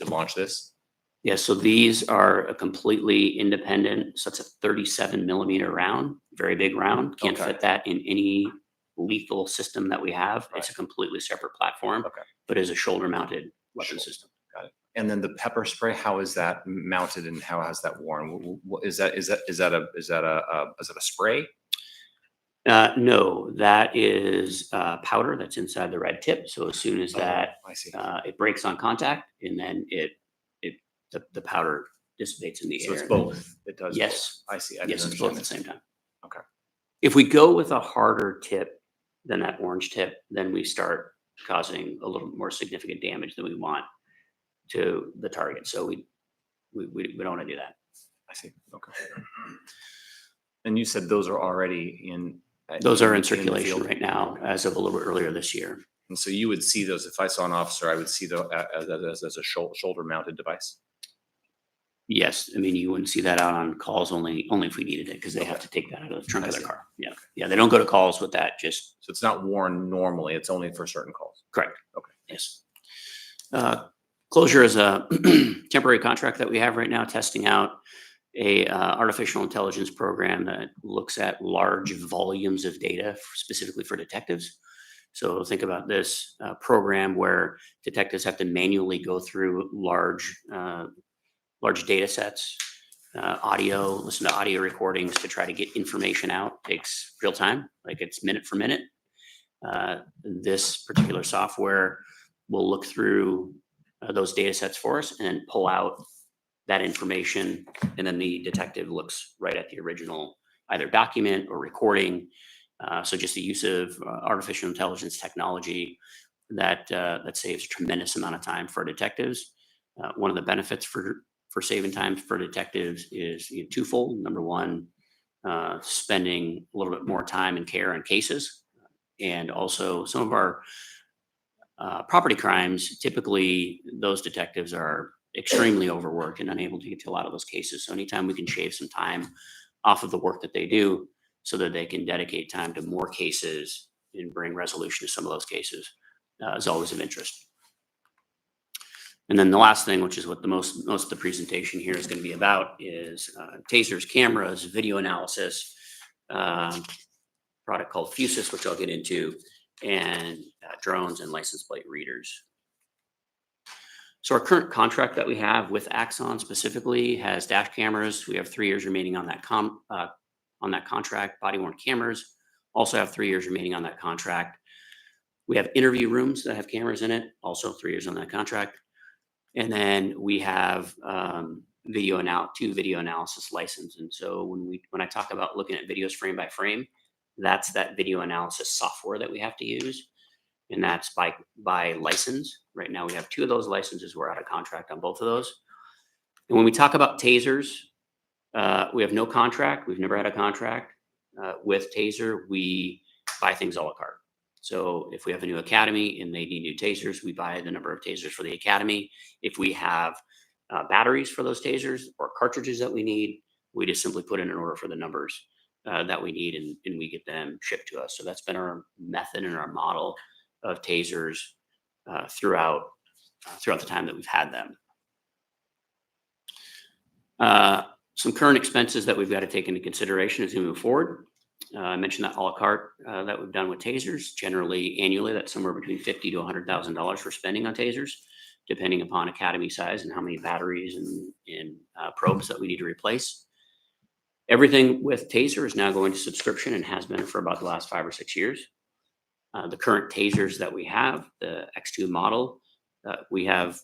launch this? Yeah, so these are a completely independent. So it's a 37 millimeter round, very big round. Can't Okay. fit that in any lethal system that we have. It's a Right. completely separate platform, Okay. but is a shoulder mounted weapon Sure. system. And then the pepper spray, how is that mounted and how has that worn? Is that a spray? No, that is powder that's inside the red tip. So as soon as that I see. it breaks on contact, and then the powder dissipates in the So air. it's both. It does. Yes. both. I see. I Yes, didn't it's both at the understand same time. Okay. If we go with a harder tip than that orange tip, then we start causing a little more significant damage than we want to the target. So we don't want to do that. I see. Okay. And you said those are already in. Those are in the circulation field? right now as of a little bit earlier this year. And so you would see those, if I saw an officer, I would see those as a shoulder mounted device. Yes, I mean, you wouldn't see that out on calls only if we needed it, because they have to take that out of the trunk I of their see. car. Yeah, yeah, they don't go to calls with that, just So it's not worn normally, it's only for certain calls. correct. Okay. Yes. Closure is a temporary contract that we have right now, testing out a artificial intelligence program that looks at large volumes of data specifically for detectives. So think about this program where detectives have to manually go through large data sets, listen to audio recordings to try to get information out. Takes real time, like it's minute for minute. This particular software will look through those data sets for us and pull out that information. And then the detective looks right at the original, either document or recording. So just the use of artificial intelligence technology that saves a tremendous amount of time for detectives. One of the benefits for saving time for detectives is twofold. Number one, spending a little bit more time and care on cases. And also some of our property crimes, typically those detectives are extremely overworked and unable to get to a lot of those cases. So anytime we can shave some time off of the work that they do so that they can dedicate time to more cases and bring resolution to some of those cases is always of interest. And then the last thing, which is what the most of the presentation here is going to be about, is tasers, cameras, video analysis, product called Fusus, which I'll get into, and drones and license plate readers. So our current contract that we have with Axon specifically has dash cameras. We have 3 years remaining on that contract. Body worn cameras also have 3 years remaining on that contract. We have interview rooms that have cameras in it, also 3 years on that contract. And then we have two video analysis license. And so when I talk about looking at videos frame by frame, that's that video analysis software that we have to use. And that's by license. Right now we have 2 of those licenses. We're out of contract on both of those. And when we talk about tasers, we have no contract. We've never had a contract with Taser. We buy things a la carte. So if we have a new academy and they need new tasers, we buy the number of tasers for the academy. If we have batteries for those tasers or cartridges that we need, we just simply put in an order for the numbers that we need, and we get them shipped to us. So that's been our method and our model of tasers throughout the time that we've had them. Some current expenses that we've got to take into consideration as we move forward. I mentioned that a la carte that we've done with tasers. Generally, annually, that's somewhere between $50,000 to $100,000 for spending on tasers, depending upon academy size and how many batteries and probes that we need to replace. Everything with Taser is now going to subscription and has been for about the last 5 or 6 years. The current tasers that we have, the X2 model, we have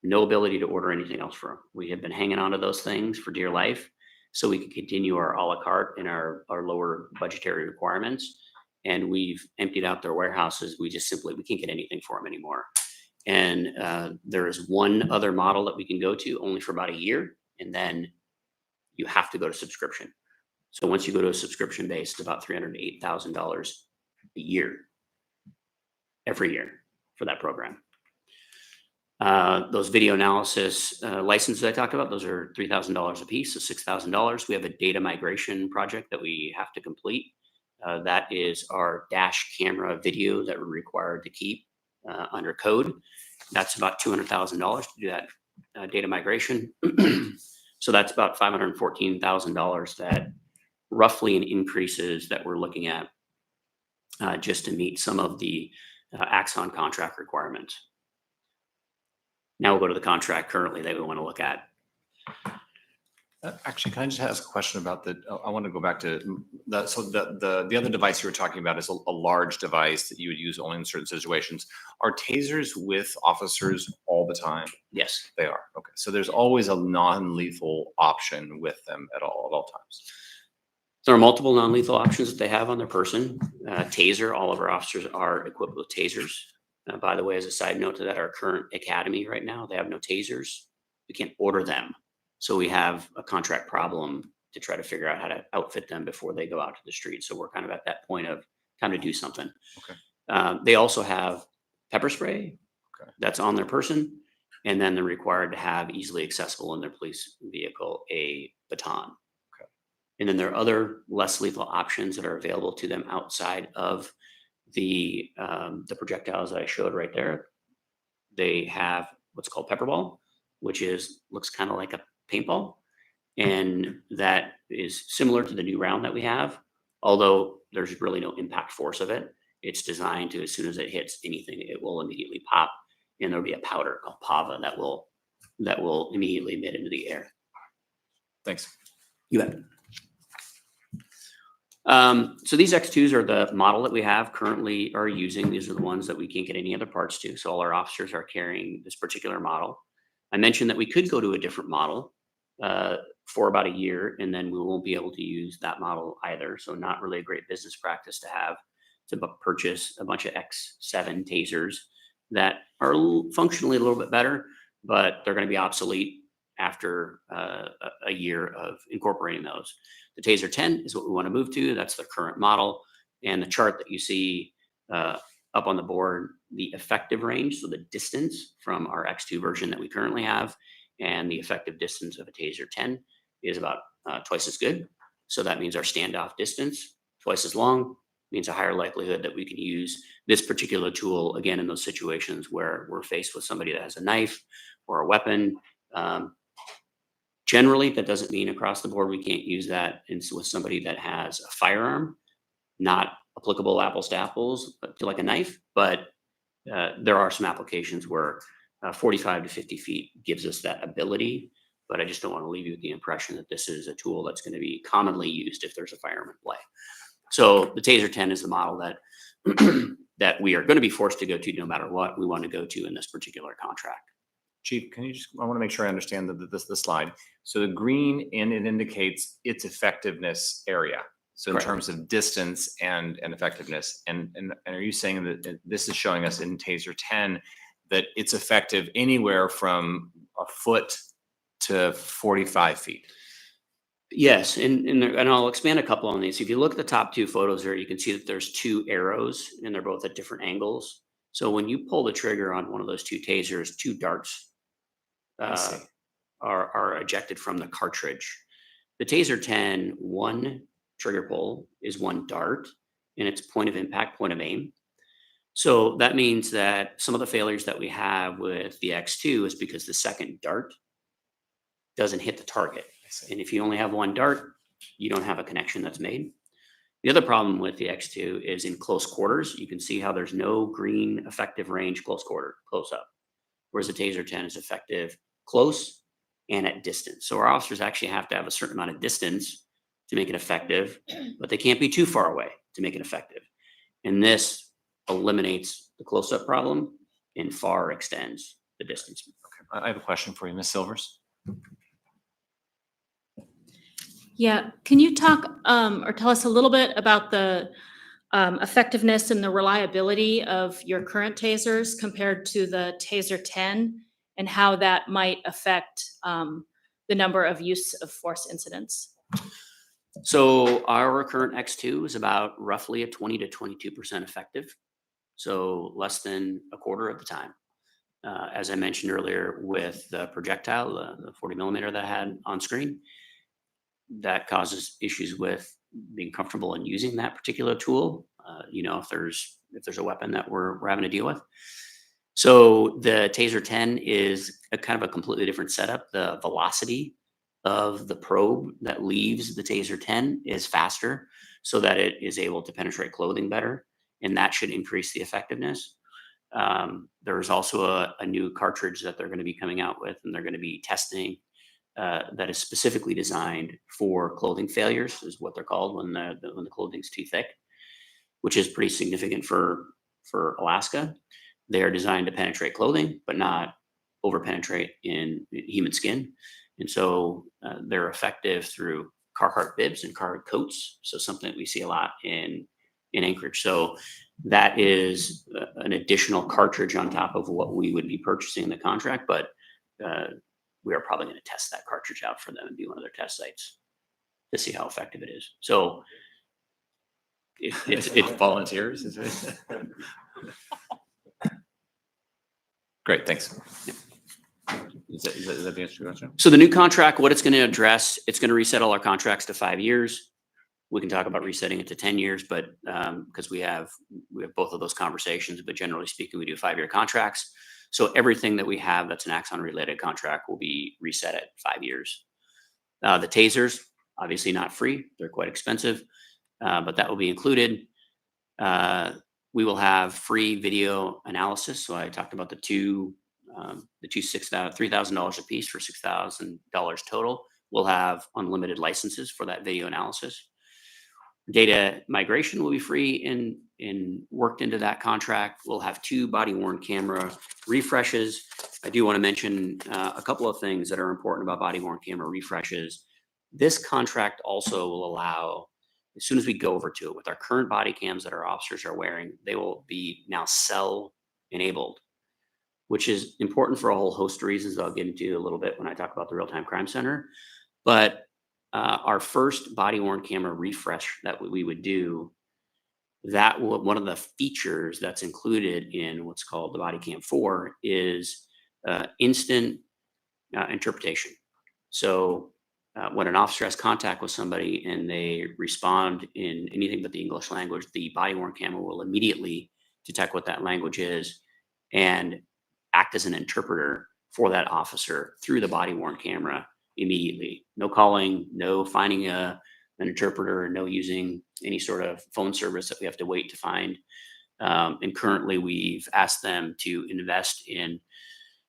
no ability to order anything else from. We have been hanging on to those things for dear life so we can continue our a la carte and our lower budgetary requirements. And we've emptied out their warehouses. We can't get anything for them anymore. And there is one other model that we can go to only for about a year, and then you have to go to subscription. So once you go to a subscription base, it's about $308,000 a year, every year for that program. Those video analysis licenses I talked about, those are $3,000 a piece, so $6,000. We have a data migration project that we have to complete. That is our dash camera video that we're required to keep under code. That's about $200,000 to do that data migration. So that's about $514,000 that roughly in increases that we're looking at just to meet some of the Axon contract requirements. Now we'll go to the contract currently that we want to look at. Actually, can I just ask a question about I want to go back to that. So the other device you were talking about is a large device that you would use only in certain situations. Are tasers with officers all the time? Yes. They are. Okay. So there's always a non-lethal option with them at all times. There are multiple non-lethal options that they have on their person. Taser, all of our officers are equipped with tasers. By the way, as a side note to that, our current academy right now, they have no tasers. We can't order them So we have a contract problem to try to figure out how to outfit them before they go out to the street. So we're kind of at that point of time to do something. Okay. They also have pepper spray Okay. that's on their person, and then they're required to have easily accessible in their police vehicle a baton. Okay. And then there are other less lethal options that are available to them outside of the projectiles that I showed right there. They have what's called pepper ball, which looks kind of like a paintball, and that is similar to the new round that we have, although there's really no impact force of it. It's designed to, as soon as it hits anything, it will immediately pop, and there'll be a powder called PAVA that will immediately emit into the air. Thanks. You bet. So these X2s are the model that we have currently are using. These are the ones that we can't get any other parts to. So all our officers are carrying this particular model. I mentioned that we could go to a different model for about a year, and then we won't be able to use that model either. So not really a great business practice to have to purchase a bunch of X7 tasers that are functionally a little bit better, but they're going to be obsolete after a year of incorporating those. The Taser 10 is what we want to move to. That's the current model. And the chart that you see up on the board, the effective range, so the distance from our X2 version that we currently have, and the effective distance of a Taser 10 is about twice as good. So that means our standoff distance, twice as long, means a higher likelihood that we can use this particular tool, again, in those situations where we're faced with somebody that has a knife or a weapon. Generally, that doesn't mean across the board we can't use that with somebody that has a firearm, not applicable apples to apples, but to like a knife. But there are some applications where 45 to 50 feet gives us that ability. But I just don't want to leave you with the impression that this is a tool that's going to be commonly used if there's a firearm in play. So the Taser 10 is the model that that we are going to be forced to go to no matter what we want to go to in this particular contract. Chief, can you I want to make sure I understand the slide. So the green it indicates its effectiveness area. So in Correct. terms of distance and effectiveness, and are you saying that this is showing us in Taser 10 that it's effective anywhere from a foot to 45 feet? Yes, and I'll expand a couple on these. If you look at the top two photos there, you can see that there's two arrows, and they're both at different angles. So when you pull the trigger on one of those two tasers, two darts are ejected from the cartridge. The Taser 10, one trigger pull is one dart, and it's point of impact, point of aim. So that means that some of the failures that we have with the X2 is because the second dart doesn't hit the target. And if you only have one dart, you don't have a connection that's made. The other problem with the X2 is in close quarters. You can see how there's no green effective range close up, whereas the Taser 10 is effective close and at distance. So our officers actually have to have a certain amount of distance to make it effective, but they can't be too far away to make it effective. And this eliminates the close-up problem and far extends the distance. Okay, I have a question for you, Ms. Silvers. Yeah, can you talk or tell us a little bit about the effectiveness and the reliability of your current tasers compared to the Taser 10 and how that might affect the number of use of force incidents? So our current X2 is about roughly a 20 to 22% effective. So less than a quarter of the time. As I mentioned earlier with the projectile, the 40 millimeter that I had on screen, that causes issues with being comfortable in using that particular tool. If there's a weapon that we're having to deal with. So the Taser 10 is a kind of a completely different setup. The velocity of the probe that leaves the Taser 10 is faster so that it is able to penetrate clothing better, and that should increase the effectiveness. There's also a new cartridge that they're going to be coming out with, and they're going to be testing that is specifically designed for clothing failures, is what they're called when the clothing's too thick, which is pretty significant for Alaska. They are designed to penetrate clothing, but not over penetrate in human skin. And so they're effective through Carhartt bibs and Carhartt coats. So something that we see a lot in Anchorage. So that is an additional cartridge on top of what we would be purchasing in the contract. But we are probably going to test that cartridge out for them and be one of their test sites to see how effective it is. So it's volunteers. Is it? Great, thanks. Is that the answer to your question? So the new contract, what it's going to address, it's going to reset all our contracts to 5 years. We can talk about resetting it to 10 years, but because we have both of those conversations, but generally speaking, we do 5-year contracts. So everything that we have that's an Axon related contract will be reset at 5 years. The tasers, obviously not free. They're quite expensive, but that will be included. We will have free video analysis. So I talked about the two $3,000 a piece for $6,000 total. We'll have unlimited licenses for that video analysis. Data migration will be free and worked into that contract. We'll have 2 body worn camera refreshes. I do want to mention a couple of things that are important about body worn camera refreshes. This contract also will allow, as soon as we go over to it, with our current body cams that our officers are wearing, they will be now cell enabled, which is important for a whole host of reasons that I'll get into a little bit when I talk about the Real-Time Crime Center. But our first body worn camera refresh that we would do, that one of the features that's included in what's called the Body Cam 4 is instant interpretation. So when an officer has contact with somebody and they respond in anything but the English language, the body worn camera will immediately detect what that language is and act as an interpreter for that officer through the body worn camera immediately. No calling, no finding an interpreter, no using any sort of phone service that we have to wait to find. And currently we've asked them to invest in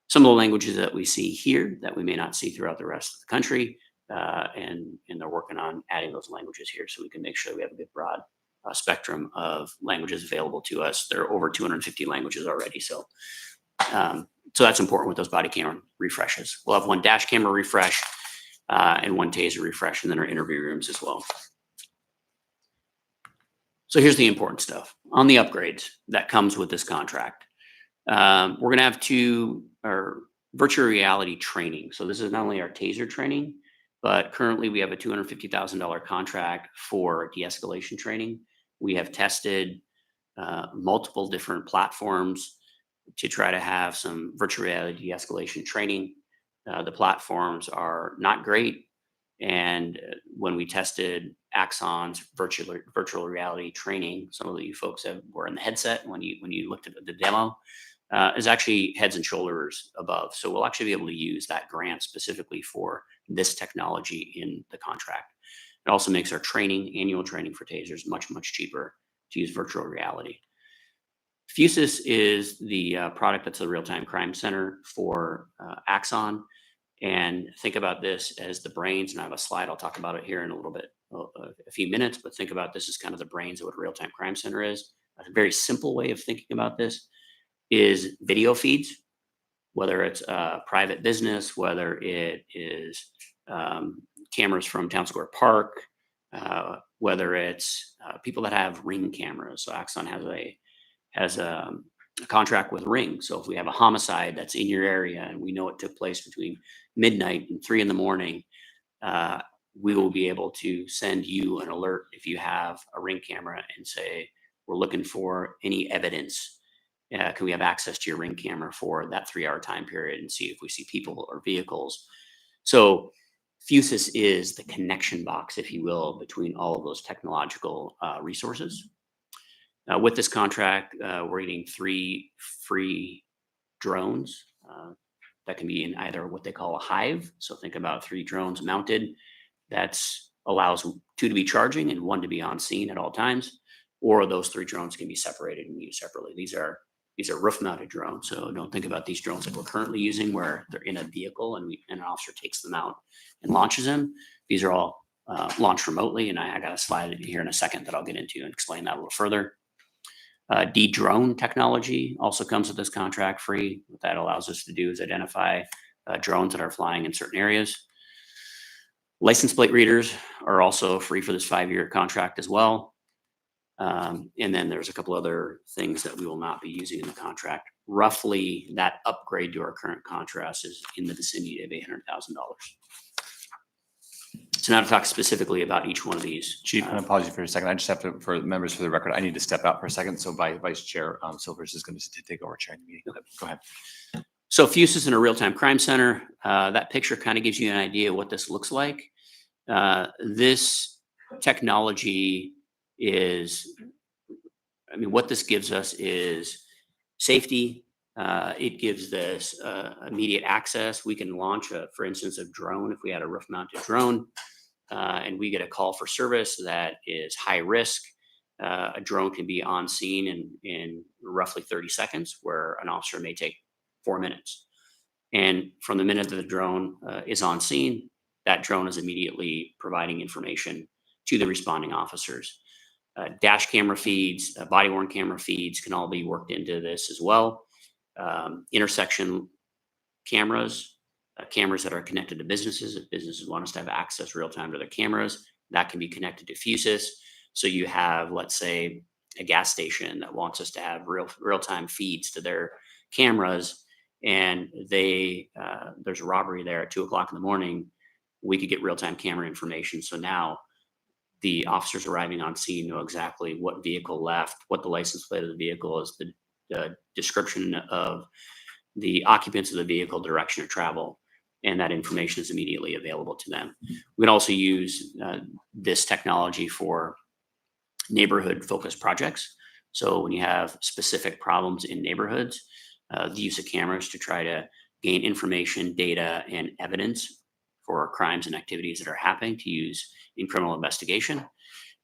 some of the languages that we see here that we may not see throughout the rest of the country. And they're working on adding those languages here so we can make sure we have a good broad spectrum of languages available to us. There are over 250 languages already. So that's important with those body camera refreshes. We'll have 1 dash camera refresh and 1 taser refresh, and then our interview rooms as well. So here's the important stuff on the upgrades that comes with this contract. We're going to have 2 virtual reality training. So this is not only our taser training, but currently we have a $250,000 contract for de-escalation training. We have tested multiple different platforms to try to have some virtual reality de-escalation training. The platforms are not great. And when we tested Axon's virtual reality training, some of you folks were in the headset when you looked at the demo, is actually heads and shoulders above. So we'll actually be able to use that grant specifically for this technology in the contract. It also makes our annual training for tasers much, much cheaper to use virtual reality. Fusus is the product that's the Real-Time Crime Center for Axon. And think about this as the brains, and I have a slide, I'll talk about it here in a little bit, a few minutes, but think about this as kind of the brains of what Real-Time Crime Center is. A very simple way of thinking about this is video feeds, whether it's a private business, whether it is cameras from Town Square Park, whether it's people that have Ring cameras. So Axon has a contract with Ring. So if we have a homicide that's in your area and we know it took place between midnight and 3 a.m, we will be able to send you an alert if you have a Ring camera and say, we're looking for any evidence. Can we have access to your Ring camera for that 3-hour time period and see if we see people or vehicles? So Fusus is the connection box, if you will, between all of those technological resources. With this contract, we're getting 3 free drones that can be in either what they call a hive. So think about 3 drones mounted. That allows 2 to be charging and 1 to be on scene at all times, or those 3 drones can be separated and used separately. These are roof mounted drones. So don't think about these drones that we're currently using where they're in a vehicle and an officer takes them out and launches them. These are all launched remotely. And I got a slide here in a second that I'll get into and explain that a little further. De-drone technology also comes with this contract free. What that allows us to do is identify drones that are flying in certain areas. License plate readers are also free for this 5-year contract as well. And then there's a couple other things that we will not be using in the contract. Roughly, that upgrade to our current contrast is in the vicinity of $800,000. So now to talk specifically about each one of these. Chief, an apology for a second. I just have to, for members for the record, I need to step out for a second. So Vice Chair Silvers is going to take over chairing the meeting. Okay, go ahead. So Fusus in a real-time crime center, that picture kind of gives you an idea of what this looks like. This technology is, I mean, what this gives us is safety. It gives this immediate access. We can launch, for instance, a drone if we had a roof-mounted drone, and we get a call for service that is high risk. A drone can be on scene in roughly 30 seconds, where an officer may take 4 minutes. And from the minute that the drone is on scene, that drone is immediately providing information to the responding officers. Dash camera feeds, body-worn camera feeds can all be worked into this as well. Intersection cameras, cameras that are connected to businesses. If businesses want us to have access real time to their cameras, that can be connected to Fusus. So you have, let's say, a gas station that wants us to have real time feeds to their cameras, and there's a robbery there at 2 o'clock in the morning. We could get real time camera information. So now the officers arriving on scene know exactly what vehicle left, what the license plate of the vehicle is, the description of the occupants of the vehicle, direction of travel, and that information is immediately available to them. We can also use this technology for neighborhood-focused projects. So when you have specific problems in neighborhoods, the use of cameras to try to gain information, data, and evidence for crimes and activities that are happening to use in criminal investigation.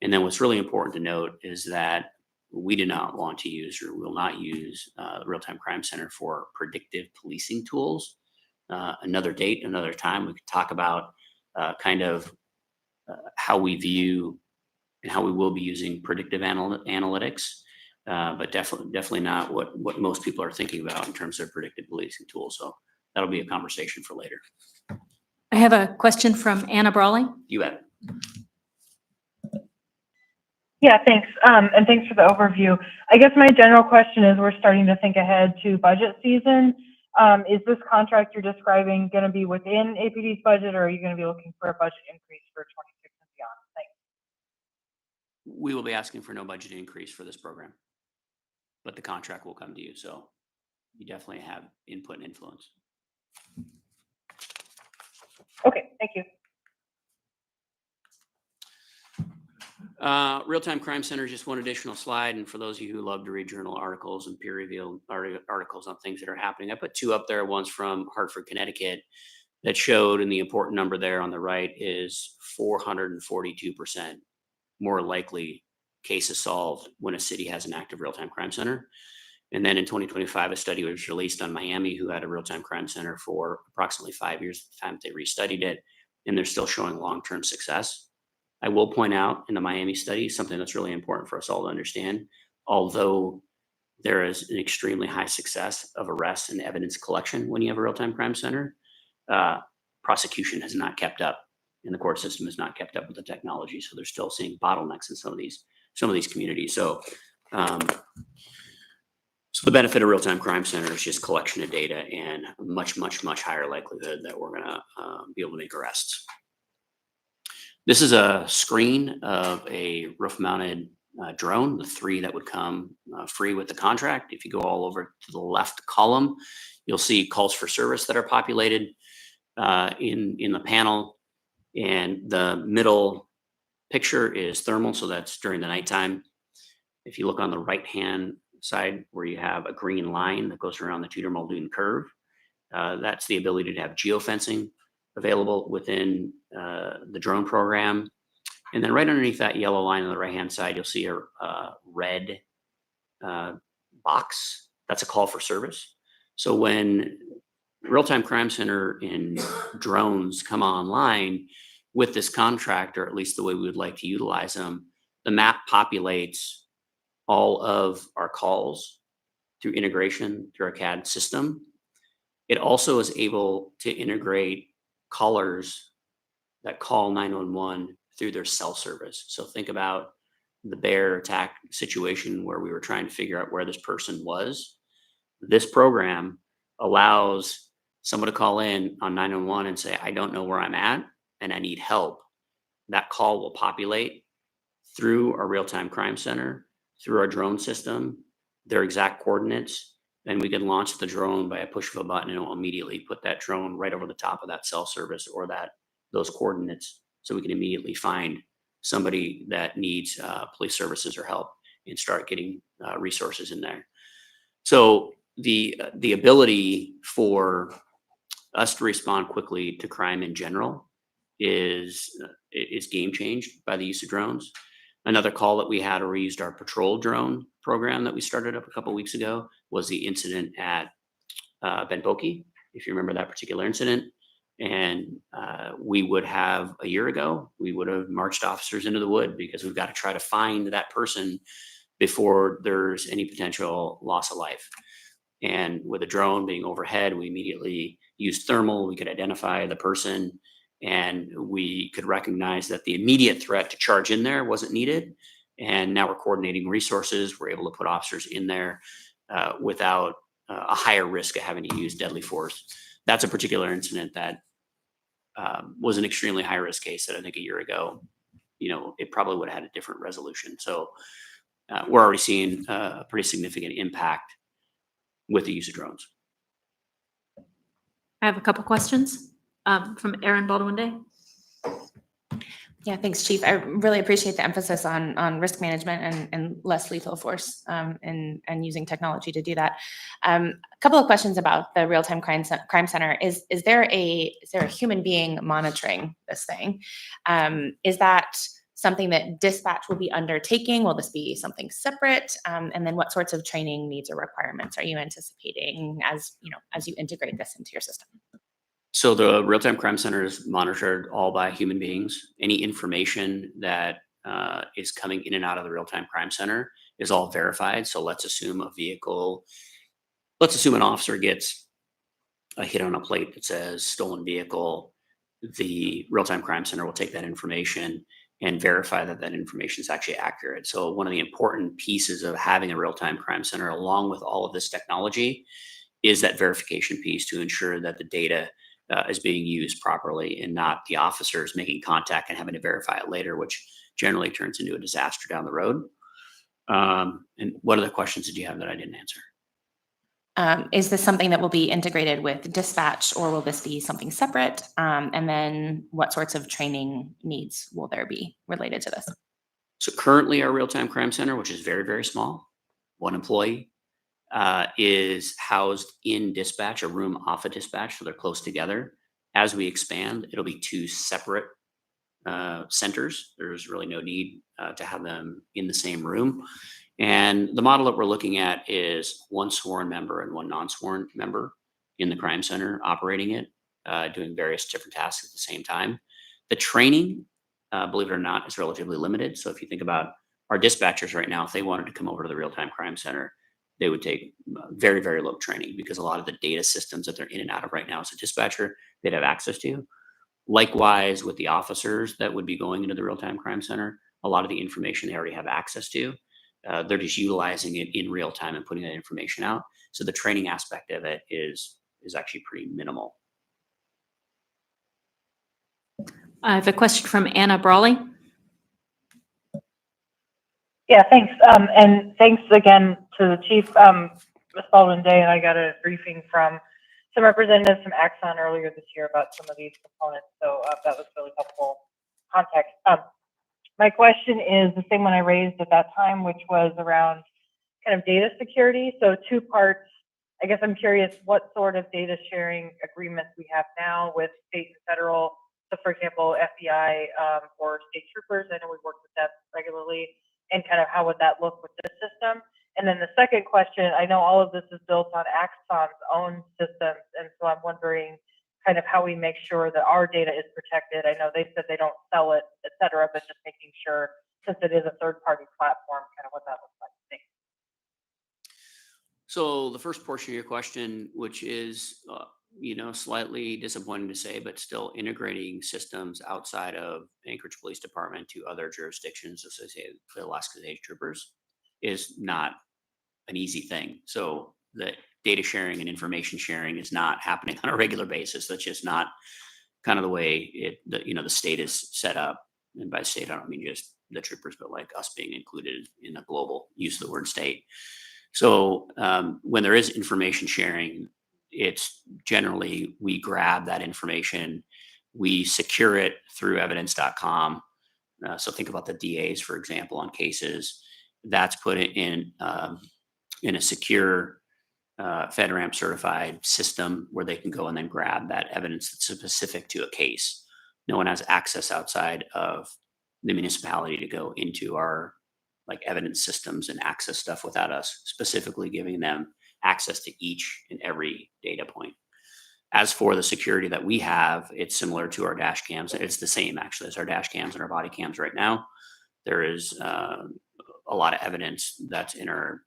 And then what's really important to note is that we do not want to use or will not use the Real-Time Crime Center for predictive policing tools. Another date, another time, we could talk about how we view and how we will be using predictive analytics, but definitely not what most people are thinking about in terms of predictive policing tools. So that'll be a conversation for later. I have a question from Anna Brawley. You bet. Yeah, thanks. And thanks for the overview. I guess my general question is, we're starting to think ahead to budget season. Is this contract you're describing going to be within APD's budget, or are you going to be looking for a budget increase for 26 and beyond? Thanks. We will be asking for no budget increase for this program, but the contract will come to you. So you definitely have input and influence. Okay, thank you. Real-Time Crime Center is just one additional slide. And for those of you who love to read journal articles and peer-reviewed articles on things that are happening, I put two up there. One's from Hartford, Connecticut, that showed, and the important number there on the right is 442% more likely cases solved when a city has an active real-time crime center. And then in 2025, a study was released on Miami, who had a real-time crime center for approximately 5 years at the time they restudied it, and they're still showing long-term success. I will point out in the Miami study, something that's really important for us all to understand, although there is an extremely high success of arrests and evidence collection when you have a real-time crime center, prosecution has not kept up, and the court system has not kept up with the technology. So they're still seeing bottlenecks in some of these communities. So the benefit of real-time crime center is just collection of data and much, much, much higher likelihood that we're going to be able to make arrests. This is a screen of a roof-mounted drone, the 3 that would come free with the contract. If you go all over to the left column, you'll see calls for service that are populated in the panel. And the middle picture is thermal, so that's during the nighttime. If you look on the right-hand side where you have a green line that goes around the Tudor-Muldoon curve, that's the ability to have geofencing available within the drone program. And then right underneath that yellow line on the right-hand side, you'll see a red box. That's a call for service. So when Real-Time Crime Center and drones come online with this contract, or at least the way we would like to utilize them, the map populates all of our calls through integration through our CAD system. It also is able to integrate callers that call 911 through their cell service. So think about the bear attack situation where we were trying to figure out where this person was. This program allows someone to call in on 911 and say, I don't know where I'm at and I need help. That call will populate through our real-time crime center, through our drone system, their exact coordinates, and we can launch the drone by a push of a button and it will immediately put that drone right over the top of that cell service or those coordinates. So we can immediately find somebody that needs police services or help and start getting resources in there. So the ability for us to respond quickly to crime in general is game changed by the use of drones. Another call that we had, or we used our patrol drone program that we started up a couple weeks ago, was the incident at Ben Boki, if you remember that particular incident. And we would have, a year ago, we would have marched officers into the wood because we've got to try to find that person before there's any potential loss of life. And with a drone being overhead, we immediately used thermal. We could identify the person and we could recognize that the immediate threat to charge in there wasn't needed. And now we're coordinating resources. We're able to put officers in there without a higher risk of having to use deadly force. That's a particular incident that was an extremely high risk case that I think a year ago, it probably would have had a different resolution. So we're already seeing a pretty significant impact with the use of drones. I have a couple questions from Erin Baldwin Day. Yeah, thanks, Chief. I really appreciate the emphasis on risk management and less lethal force and using technology to do that. A couple of questions about the real-time crime center. Is there a human being monitoring this thing? Is that something that dispatch will be undertaking? Will this be something separate? And then what sorts of training needs or requirements are you anticipating as you integrate this into your system? So the real-time crime center is monitored all by human beings. Any information that is coming in and out of the real-time crime center is all verified. So let's assume an officer gets a hit on a plate that says stolen vehicle. The real-time crime center will take that information and verify that information is actually accurate. So one of the important pieces of having a real-time crime center, along with all of this technology, is that verification piece to ensure that the data is being used properly and not the officers making contact and having to verify it later, which generally turns into a disaster down the road. And what other questions did you have that I didn't answer? Is this something that will be integrated with dispatch, or will this be something separate? And then what sorts of training needs will there be related to this? So currently our real-time crime center, which is very, very small, one employee, is housed in dispatch, a room off of dispatch, so they're close together. As we expand, it'll be two separate centers. There's really no need to have them in the same room. And the model that we're looking at is one sworn member and one non-sworn member in the crime center operating it, doing various different tasks at the same time. The training, believe it or not, is relatively limited. So if you think about our dispatchers right now, if they wanted to come over to the real-time crime center, they would take very, very low training because a lot of the data systems that they're in and out of right now as a dispatcher, they'd have access to. Likewise, with the officers that would be going into the real-time crime center, a lot of the information they already have access to. They're just utilizing it in real time and putting that information out. So the training aspect of it is actually pretty minimal. I have a question from Anna Brawley. Yeah, thanks. And thanks again to the chief, Ms. Baldwin Day, and I got a briefing from some representatives from Axon earlier this year about some of these components. So that was really helpful context. My question is the same one I raised at that time, which was around kind of data security. So two parts. I guess I'm curious what sort of data sharing agreements we have now with state and federal. So for example, FBI or state troopers, I know we work with them regularly, and kind of how would that look with this system? And then the second question, I know all of this is built on Axon's own systems, and so I'm wondering kind of how we make sure that our data is protected. I know they said they don't sell it, et cetera, but just making sure, since it is a third-party platform, kind of what that looks like. Thanks. So the first portion of your question, which is, slightly disappointing to say, but still integrating systems outside of Anchorage Police Department to other jurisdictions associated with Alaska State Troopers is not an easy thing. So the data sharing and information sharing is not happening on a regular basis. That's just not kind of the way the state is set up. And by state, I don't mean just the troopers, but like us being included in a global use of the word state. So when there is information sharing, it's generally we grab that information, we secure it through evidence.com. So think about the DAs, for example, on cases. That's put in a secure FedRAMP certified system where they can go and then grab that evidence that's specific to a case. No one has access outside of the municipality to go into our evidence systems and access stuff without us specifically giving them access to each and every data point. As for the security that we have, it's similar to our dash cams. It's the same actually as our dash cams and our body cams right now. There is a lot of evidence that's in our,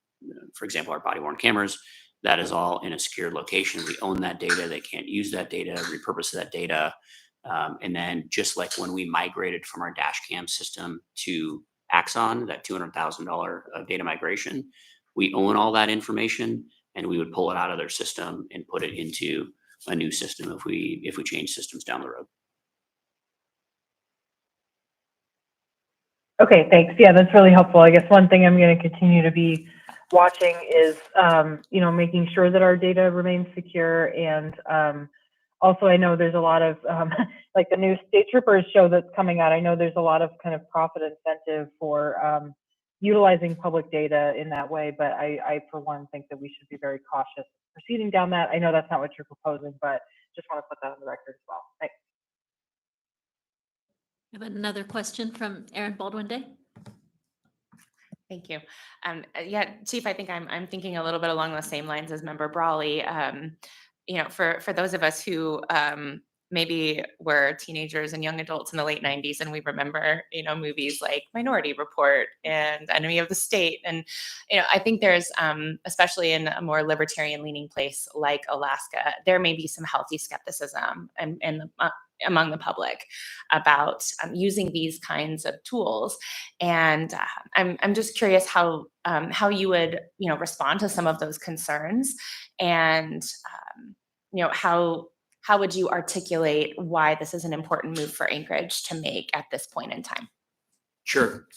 for example, our body worn cameras. That is all in a secured location. We own that data. They can't use that data, repurpose that data. And then just like when we migrated from our dash cam system to Axon, that $200,000 data migration, we own all that information and we would pull it out of their system and put it into a new system if we change systems down the road. Okay, thanks. Yeah, that's really helpful. I guess one thing I'm going to continue to be watching is, making sure that our data remains secure. And also, I know there's a lot of, like the new State Troopers show that's coming out. I know there's a lot of kind of profit incentive for utilizing public data in that way. But I, for one, think that we should be very cautious proceeding down that. I know that's not what you're proposing, but just want to put that on the record as well. Thanks. I have another question from Erin Baldwin Day. Thank you. Yeah, Chief, I think I'm thinking a little bit along the same lines as Member Brawley. For those of us who maybe were teenagers and young adults in the late 90s and we remember, movies like Minority Report and Enemy of the State. And, I think there's, especially in a more libertarian leaning place like Alaska, there may be some healthy skepticism among the public about using these kinds of tools. And I'm just curious how you would, respond to some of those concerns and, how would you articulate why this is an important move for Anchorage to make at this point in time? Sure.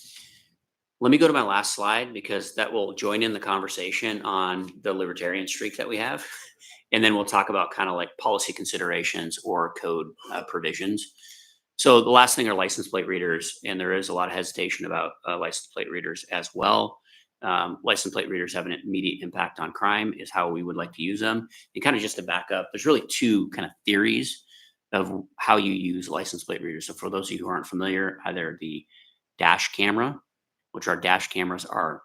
Let me go to my last slide because that will join in the conversation on the libertarian streak that we have. And then we'll talk about kind of like policy considerations or code provisions. So the last thing are license plate readers, and there is a lot of hesitation about license plate readers as well. License plate readers have an immediate impact on crime is how we would like to use them. And kind of just to back up, there's really two kind of theories of how you use license plate readers. So for those of you who aren't familiar, either the dash camera, which our dash cameras are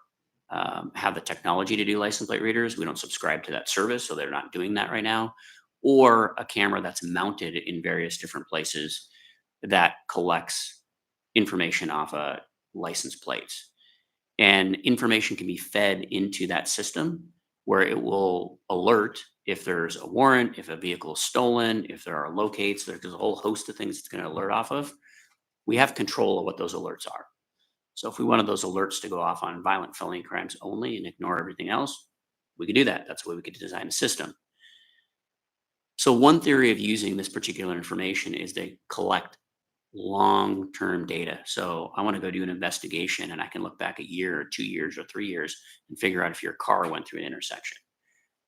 have the technology to do license plate readers. We don't subscribe to that service, so they're not doing that right now. Or a camera that's mounted in various different places that collects information off of license plates. And information can be fed into that system where it will alert if there's a warrant, if a vehicle is stolen, if there are locates, there's a whole host of things it's going to alert off of. We have control of what those alerts are. So if we wanted those alerts to go off on violent felony crimes only and ignore everything else, we could do that. That's the way we could design a system. So one theory of using this particular information is they collect long-term data. So I want to go do an investigation and I can look back a year or 2 years or 3 years and figure out if your car went through an intersection.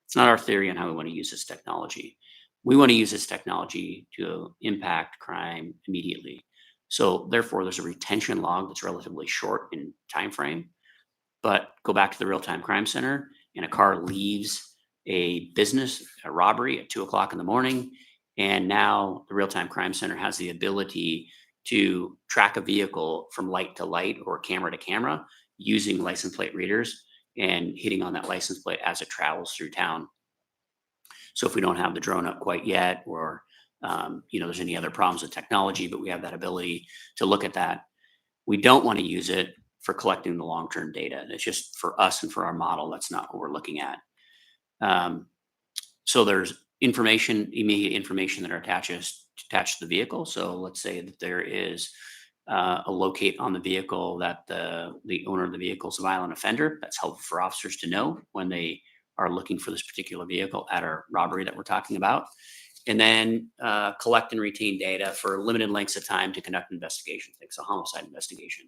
It's not our theory on how we want to use this technology. We want to use this technology to impact crime immediately. So therefore, there's a retention log that's relatively short in time frame. But go back to the Real-Time Crime Center and a car leaves a business, a robbery at 2 o'clock in the morning. And now the Real-Time Crime Center has the ability to track a vehicle from light to light or camera to camera using license plate readers and hitting on that license plate as it travels through town. So if we don't have the drone up quite yet, or there's any other problems with technology, but we have that ability to look at that. We don't want to use it for collecting the long-term data. It's just for us and for our model. That's not what we're looking at. So there's immediate information that are attached to the vehicle. So let's say that there is a locate on the vehicle that the owner of the vehicle is a violent offender. That's helpful for officers to know when they are looking for this particular vehicle at our robbery that we're talking about. And then collect and retain data for limited lengths of time to conduct investigations, like a homicide investigation.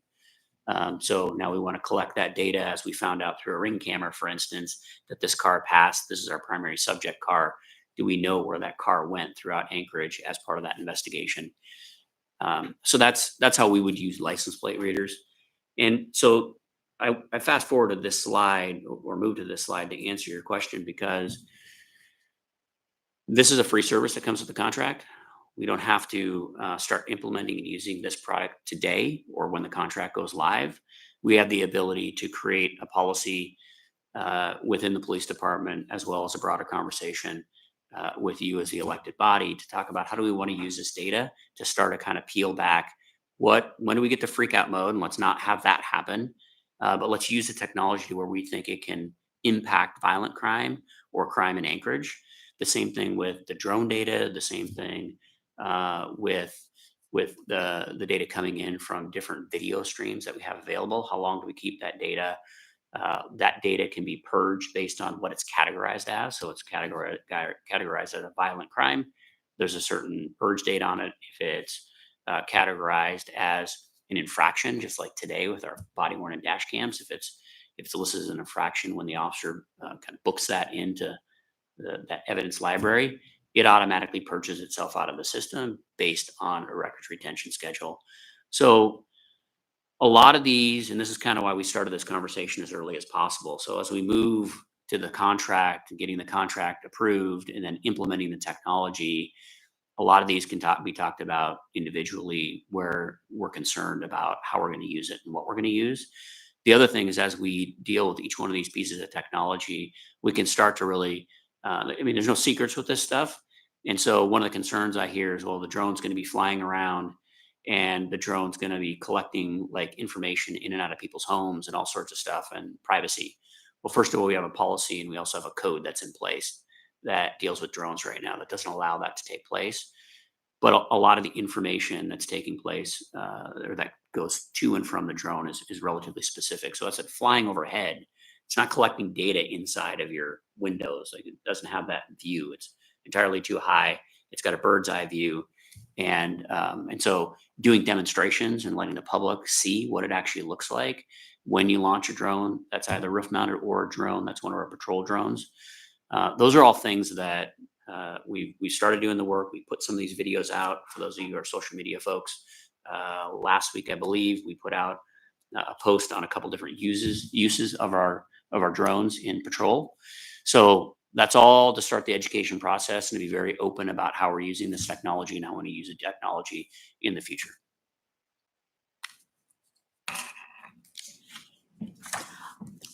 So now we want to collect that data, as we found out through a ring camera, for instance, that this car passed. This is our primary subject car. Do we know where that car went throughout Anchorage as part of that investigation? So that's how we would use license plate readers. And so I fast forwarded this slide, or moved to this slide to answer your question, because this is a free service that comes with the contract. We don't have to start implementing and using this product today or when the contract goes live. We have the ability to create a policy within the police department, as well as a broader conversation with you as the elected body, to talk about how do we want to use this data to start to kind of peel back when do we get to freak out mode, and let's not have that happen. But let's use the technology where we think it can impact violent crime or crime in Anchorage. The same thing with the drone data, the same thing with the data coming in from different video streams that we have available. How long do we keep that data? That data can be purged based on what it's categorized as. So it's categorized as a violent crime. There's a certain purge date on it. If it's categorized as an infraction, just like today with our body worn and dash cams, if it's listed as an infraction, when the officer kind of books that into that evidence library, it automatically purges itself out of the system based on a records retention schedule. So a lot of these, and this is kind of why we started this conversation as early as possible. So as we move to the contract and getting the contract approved and then implementing the technology, a lot of these can be talked about individually, where we're concerned about how we're going to use it and what we're going to use. The other thing is, as we deal with each one of these pieces of technology, we can start to really, there's no secrets with this stuff. And so one of the concerns I hear is, well, the drone's going to be flying around and the drone's going to be collecting like information in and out of people's homes and all sorts of stuff and privacy. Well, first of all, we have a policy and we also have a code that's in place that deals with drones right now that doesn't allow that to take place. But a lot of the information that's taking place or that goes to and from the drone is relatively specific. So as it's flying overhead, it's not collecting data inside of your windows. Like, it doesn't have that view. It's entirely too high. It's got a bird's eye view. And so doing demonstrations and letting the public see what it actually looks like when you launch a drone that's either roof mounted or a drone that's one of our patrol drones. Those are all things that we started doing the work. We put some of these videos out for those of you who are social media folks. Last week, I believe, we put out a post on a couple different uses of our drones in patrol. So that's all to start the education process and to be very open about how we're using this technology and how we want to use the technology in the future.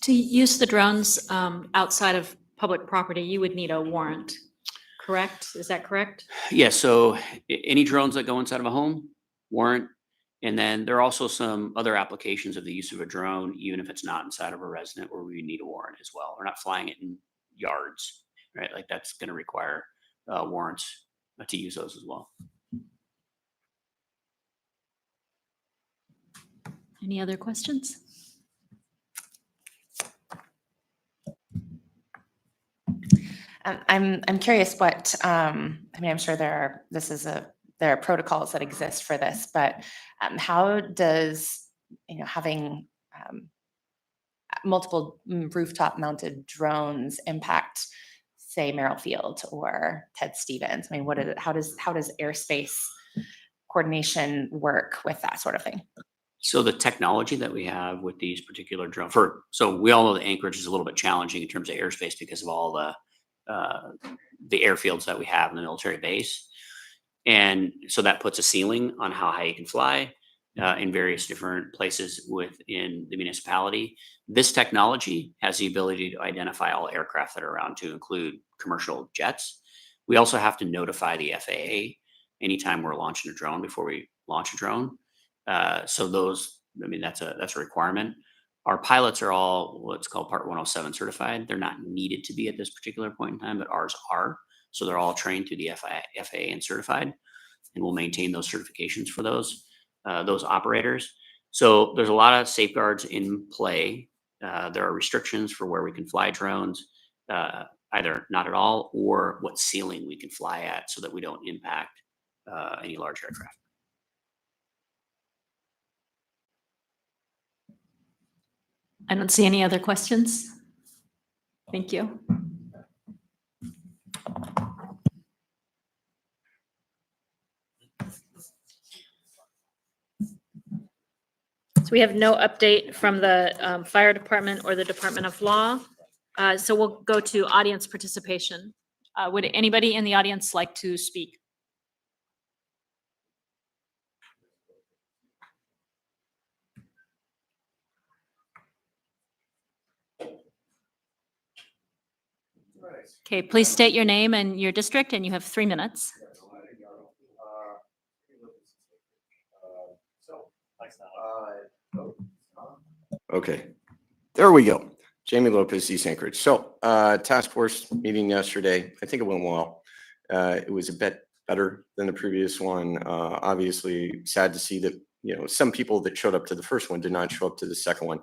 To use the drones outside of public property, you would need a warrant, correct? Is that correct? Yeah, so any drones that go inside of a home, warrant. And then there are also some other applications of the use of a drone, even if it's not inside of a resident, where we need a warrant as well. We're not flying it in yards, right? Like, that's going to require warrants to use those as well. Any other questions? I'm curious what, I'm sure there are protocols that exist for this, but how does, having multiple rooftop mounted drones impact, say, Merrill Field or Ted Stevens? How does airspace coordination work with that sort of thing? So the technology that we have with these particular drones, so we all know that Anchorage is a little bit challenging in terms of airspace because of all the airfields that we have in the military base. And so that puts a ceiling on how high you can fly in various different places within the municipality. This technology has the ability to identify all aircraft that are around, to include commercial jets. We also have to notify the FAA anytime we're launching a drone before we launch a drone. So those, that's a requirement. Our pilots are all what's called Part 107 certified. They're not needed to be at this particular point in time, but ours are. So they're all trained through the FAA and certified, and we'll maintain those certifications for those operators. So there's a lot of safeguards in play. There are restrictions for where we can fly drones, either not at all or what ceiling we can fly at so that we don't impact any large aircraft. I don't see any other questions. Thank you. So we have no update from the fire department or the Department of Law. So we'll go to audience participation. Would anybody in the audience like to speak? Okay, please state your name and your district, and you have 3 minutes. Okay, there we go. Jamie Lopez, East Anchorage. So, task force meeting yesterday, I think it went well. It was a bit better than the previous one. Obviously, sad to see that, some people that showed up to the first one did not show up to the second one.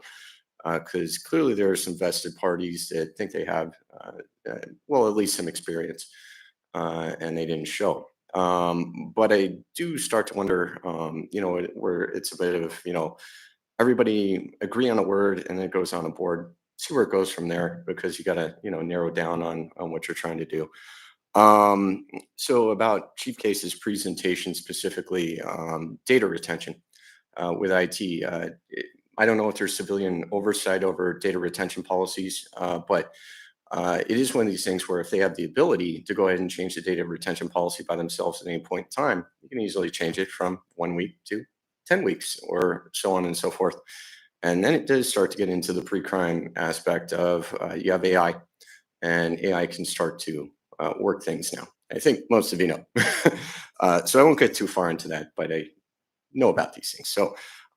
Because clearly there are some vested parties that think they have, well, at least some experience, and they didn't show. But I do start to wonder, where it's a bit of, everybody agree on a word and then it goes on a board. See where it goes from there, because you got to, narrow down on what you're trying to do. So about Chief Case's presentation, specifically data retention with IT. I don't know if there's civilian oversight over data retention policies, but it is one of these things where if they have the ability to go ahead and change the data retention policy by themselves at any point in time, you can easily change it from 1 week to 10 weeks or so on and so forth. And then it does start to get into the pre-crime aspect of you have AI, and AI can start to work things now. I think most of you know. So I won't get too far into that, but I know about these things. So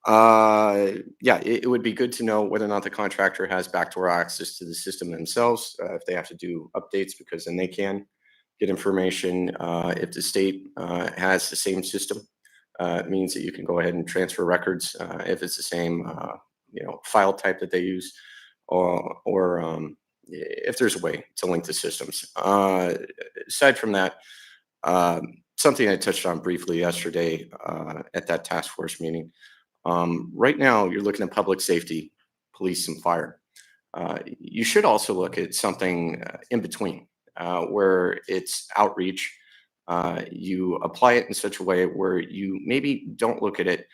yeah, it would be good to know whether or not the contractor has backdoor access to the system themselves, if they have to do updates, because then they can get information. If the state has the same system, it means that you can go ahead and transfer records if it's the same file type that they use, or if there's a way to link the systems. Aside from that, something I touched on briefly yesterday at that task force meeting. Right now, you're looking at public safety, police, and fire. You should also look at something in between, where it's outreach. You apply it in such a way where you maybe don't look at it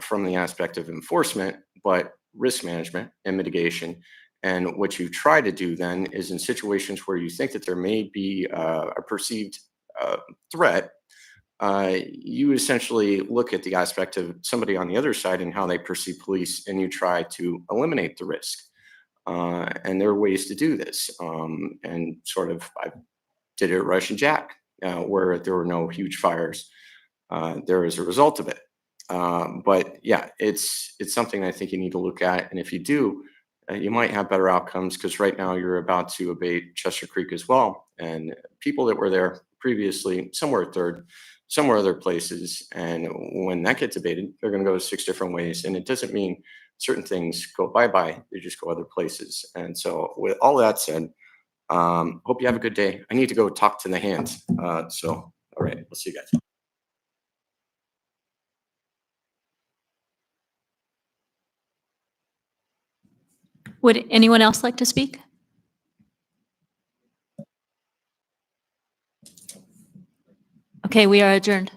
from the aspect of enforcement, but risk management and mitigation. And what you try to do then is, in situations where you think that there may be a perceived threat, you essentially look at the aspect of somebody on the other side and how they perceive police, and you try to eliminate the risk. And there are ways to do this. And sort of, I did it at Russian Jack, where there were no huge fires there as a result of it. But yeah, it's something I think you need to look at. And if you do, you might have better outcomes, because right now you're about to abate Chester Creek as well. And people that were there previously, some were at Third, some were other places. And when that gets abated, they're going to go 6 different ways. And it doesn't mean certain things go bye-bye, they just go other places. And so with all that said, hope you have a good day. I need to go talk to the hands. So, all right, we'll see you guys. Would anyone else like to speak? Okay, we are adjourned.